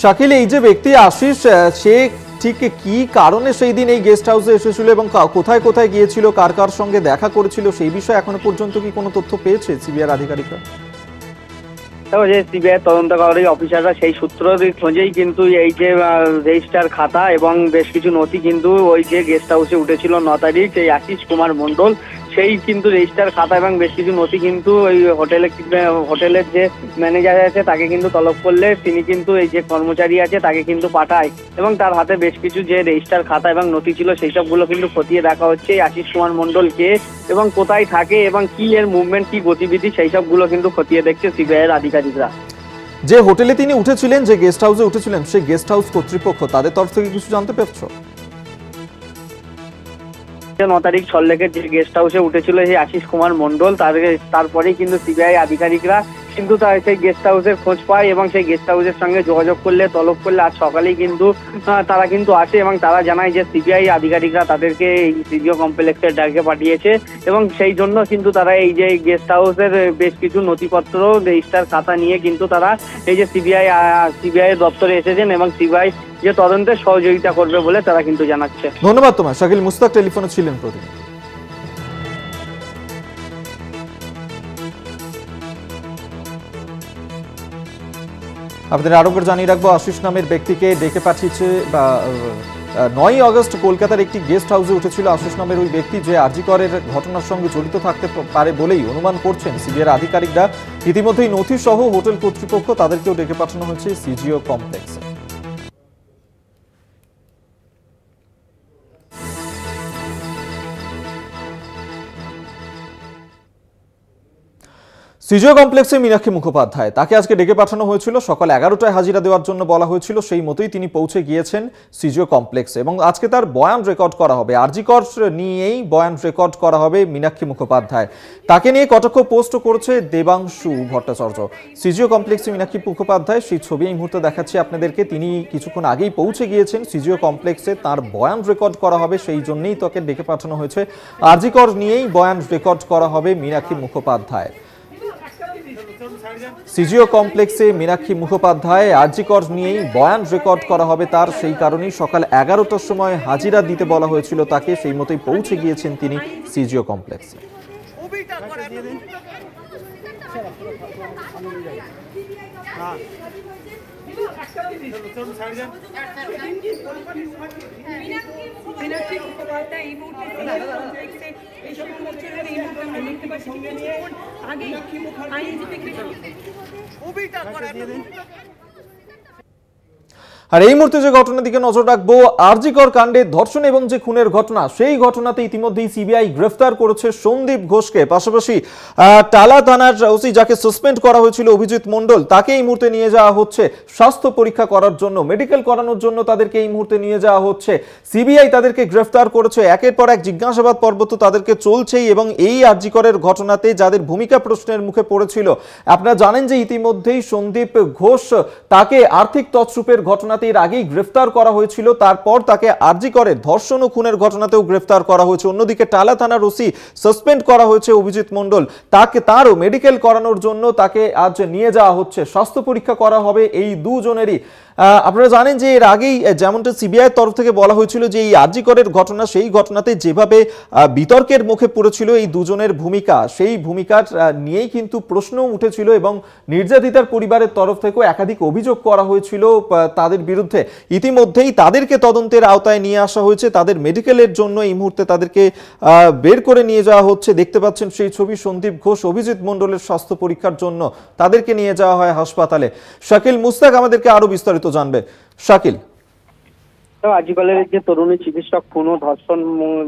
শাকিল, এই যে ব্যক্তি আশিস, সে ঠিক কি কারণে সেই দিন এই গেস্ট হাউসে এসেছিল এবং কোথায় কোথায় গিয়েছিল, কার সঙ্গে দেখা করেছিল, সেই বিষয়ে এখনো পর্যন্ত কি কোনো তথ্য পেয়েছে সিবিআইয়ের আধিকারিকরা? যে সিবিআই তদন্তকারী অফিসাররা সেই সূত্রের খোঁজেই কিন্তু এই যে রেজিস্টার খাতা এবং বেশ কিছু নথি কিন্তু ওই যে গেস্ট হাউসে উঠেছিল 9 তারিখ এই আশিস কুমার মণ্ডল, সেই কিন্তু রেজিস্টার খাতা এবং বেশ কিছু নথি কিন্তু ওই হোটেলের যে ম্যানেজার আছে তাকে কিন্তু তলব করলে তিনি কিন্তু এই যে কর্মচারী আছে তাকে কিন্তু পাঠায় এবং তার হাতে বেশ কিছু যে রেজিস্টার খাতা এবং নথি ছিল সেই সবগুলো কিন্তু খতিয়ে দেখা হচ্ছে এই আশিস কুমার মণ্ডল কে এবং কোথায় থাকে এবং কি এর মুভমেন্ট, কি গতিবিধি, সেই সবগুলো কিন্তু খতিয়ে দেখছে সিবিআইয়ের আধিকারিকরা। যে হোটেলে তিনি উঠেছিলেন, যে গেস্ট হাউসে উঠেছিলেন, সেই গেস্ট হাউস কর্তৃপক্ষ তাদের তরফ থেকে কিছু জানতে পেরেছো? 9 তারিখ সল্টলেকের যে গেস্ট হাউসে উঠেছিল সেই আশিস কুমার মণ্ডল, তারপরেই কিন্তু সিবিআই আধিকারিকরা কিন্তু সেই গেস্ট হাউসের খোঁজ পায় এবং সেই গেস্ট হাউসের সঙ্গে যোগাযোগ করলে, তলব করলে আজ সকালেই কিন্তু তারা কিন্তু আসে এবং তারা জানায় যে সিবিআই আধিকারিকরা তাদেরকে এই সিজিও কমপ্লেক্সের ডাকে পাঠিয়েছে এবং সেই জন্য কিন্তু তারা এই যে গেস্ট হাউসের বেশ কিছু নথিপত্র, রেজিস্টার খাতা নিয়ে কিন্তু তারা এই যে সিবিআই এর দপ্তরে এসেছেন এবং সিবিআই যে তদন্তে সহযোগিতা করবে বলে তারা কিন্তু জানাচ্ছে। ধন্যবাদ তোমায়। শাকিল মুস্তাক টেলিফোনে ছিলেন প্রতিনিধি। আপনাদের আরো করে জানিয়ে রাখবো, আশিস নামের ব্যক্তিকে ডেকে পাঠিয়েছে 9ই আগস্ট কলকাতার একটি গেস্ট হাউসে উঠেছিল আশিস নামের ওই ব্যক্তি, যে আরজি করের ঘটনার সঙ্গে জড়িত থাকতে পারে বলেই অনুমান করছেন সিবিআই আধিকারিকরা। ইতিমধ্যেই নথি সহ হোটেল কর্তৃপক্ষ তাদেরকেও ডেকে পাঠানো হয়েছে সিজিও কমপ্লেক্সে। সিজিও কমপ্লেক্সে মীনাক্ষী মুখোপাধ্যায়, তাকে আজকে ডেকে পাঠানো হয়েছিল। সকাল 11টায় হাজিরা দেওয়ার জন্য বলা হয়েছিল, সেই মতোই তিনি পৌঁছে গিয়েছেন সিজিও কমপ্লেক্সে এবং আজকে তার বয়ান রেকর্ড করা হবে। আরজি কর নিয়েই বয়ান রেকর্ড করা হবে মীনাক্ষী মুখোপাধ্যায়। তাকে নিয়ে কটাক্ষ পোস্ট করেছে দেবাংশু ভট্টাচার্য। সিজিও কমপ্লেক্সে মীনাক্ষী মুখোপাধ্যায়, সেই ছবি এই মুহূর্তে দেখাচ্ছি আপনাদেরকে। তিনি কিছুক্ষণ আগেই পৌঁছে গিয়েছেন সিজিও কমপ্লেক্সে, তার বয়ান রেকর্ড করা হবে, সেই জন্যই তাকে ডেকে পাঠানো হয়েছে। আরজি কর নিয়েই বয়ান রেকর্ড করা হবে মীনাক্ষী মুখোপাধ্যায়। সিজিও কমপ্লেক্সে মীনাক্ষী মুখোপাধ্যায়, আরজি কর নিয়েই বয়ান রেকর্ড করা হবে তার, সেই কারণেই সকাল 11টার সময় হাজিরা দিতে বলা হয়েছিল তাকে, সেই মতোই পৌঁছে গিয়েছেন তিনি সিজিও কমপ্লেক্সে। আর এই মুহূর্তে যে ঘটনার দিকে নজর রাখবো, আরজি কর কাণ্ডে ধর্ষণ এবং যে খুনের ঘটনা, সেই ঘটনাতে ইতিমধ্যেই সিবিআই গ্রেফতার করেছে সন্দীপ ঘোষকে। পাশাপাশি টালা থানার ওসি যাকে সাসপেন্ড করা হয়েছিল অভিজিৎ মণ্ডল, তাকে এই মুহূর্তে নিয়ে যাওয়া হচ্ছে স্বাস্থ্য পরীক্ষা করার জন্য, মেডিকেল করানোর জন্য তাদেরকে এই মুহূর্তে নিয়ে যাওয়া হচ্ছে। সিবিআই তাদেরকে গ্রেফতার করেছে, একের পর এক জিজ্ঞাসাবাদ পর্ব তো তাদেরকে চলছেই এবং এই আরজি করের ঘটনাতে যাদের ভূমিকা প্রশ্নের মুখে পড়েছিল, আপনারা জানেন যে ইতিমধ্যেই সন্দীপ ঘোষ, তাকে আর্থিক তছরূপের ঘটনা এর আগেই গ্রেফতার করা হয়েছিল, তারপর তাকে আরজি করের ধর্ষণ ও খুনের ঘটনাতেও গ্রেফতার করা হয়েছে। অন্যদিকে টালা থানার ওসি সাসপেন্ড করা হয়েছে অভিজিৎ মণ্ডল, তারও মেডিকেল করানোর জন্য তাকে আজ নিয়ে যাওয়া হচ্ছে, স্বাস্থ্য পরীক্ষা করা হবে এই দুজনেরই। আপনারা জানেন যে এর আগেই যেমনটা সিবিআই তরফ থেকে বলা হয়েছিল যে এই আরজি করের ঘটনা, সেই ঘটনাতে যেভাবে বিতর্কের মুখে পড়েছিল এই দুজনের ভূমিকা, সেই ভূমিকার নিয়েই কিন্তু প্রশ্ন উঠেছিল এবং নির্যাতিতার পরিবারের তরফ থেকেও একাধিক অভিযোগ করা হয়েছিল তাদের বিরুদ্ধে। ইতিমধ্যেই তাদেরকে তদন্তের আওতায় নিয়ে আসা হয়েছে, তাদের মেডিকেলের জন্য এই মুহূর্তে তাদেরকে বের করে নিয়ে যাওয়া হচ্ছে। দেখতে পাচ্ছেন সেই ছবি, সন্দীপ ঘোষ, অভিজিৎ মণ্ডলের স্বাস্থ্য পরীক্ষার জন্য তাদেরকে নিয়ে যাওয়া হয় হাসপাতালে। শাকিল মুস্তাক আমাদেরকে আরো বিস্তারিত জানবে। শাকিল, আজকালের যে তরুণী চিকিৎসক খুন ও ধর্ষণ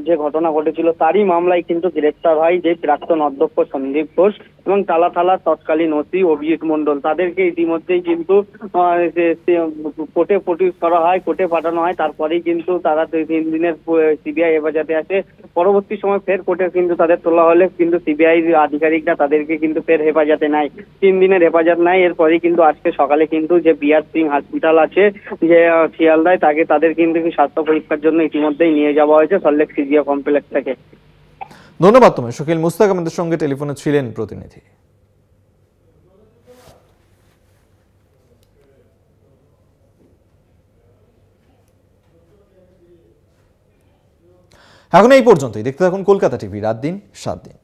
যে ঘটনা ঘটেছিল, তারই মামলায় কিন্তু গ্রেপ্তার হয় যে প্রাক্তন অধ্যক্ষ সন্দীপ ঘোষ এবং টালা থানার তৎকালীন ওসি অভিজিৎ মণ্ডল। তাদেরকে ইতিমধ্যেই কিন্তু কোর্টে প্রডিউস করা হয়, কোর্টে পাঠানো হয়। তারপরেই কিন্তু তারা 3 দিনের সিবিআই হেফাজতে আসে। পরবর্তী সময় ফের কোর্টে কিন্তু তাদের তোলা হলে কিন্তু সিবিআই আধিকারিকরা তাদেরকে কিন্তু ফের হেফাজতে নেয়, 3 দিনের হেফাজত নেয়। এরপরেই কিন্তু আজকে সকালে কিন্তু যে বিআর সিং হসপিটাল আছে যে শিয়ালদায়, তাদের কিন্তু স্বাস্থ্য পরীক্ষার জন্য ইতিমধ্যেই নিয়ে যাওয়া হয়েছে সল্টলেক সিজিও কমপ্লেক্স থেকে। ধন্যবাদ তোমায় শাকিল মুস্তাক, আমাদের সঙ্গে টেলিফোনে ছিলেন প্রতিনিধি। এখন এই পর্যন্তই, দেখতে থাকুন কলকাতা টিভি, রাত দিন 7 দিন।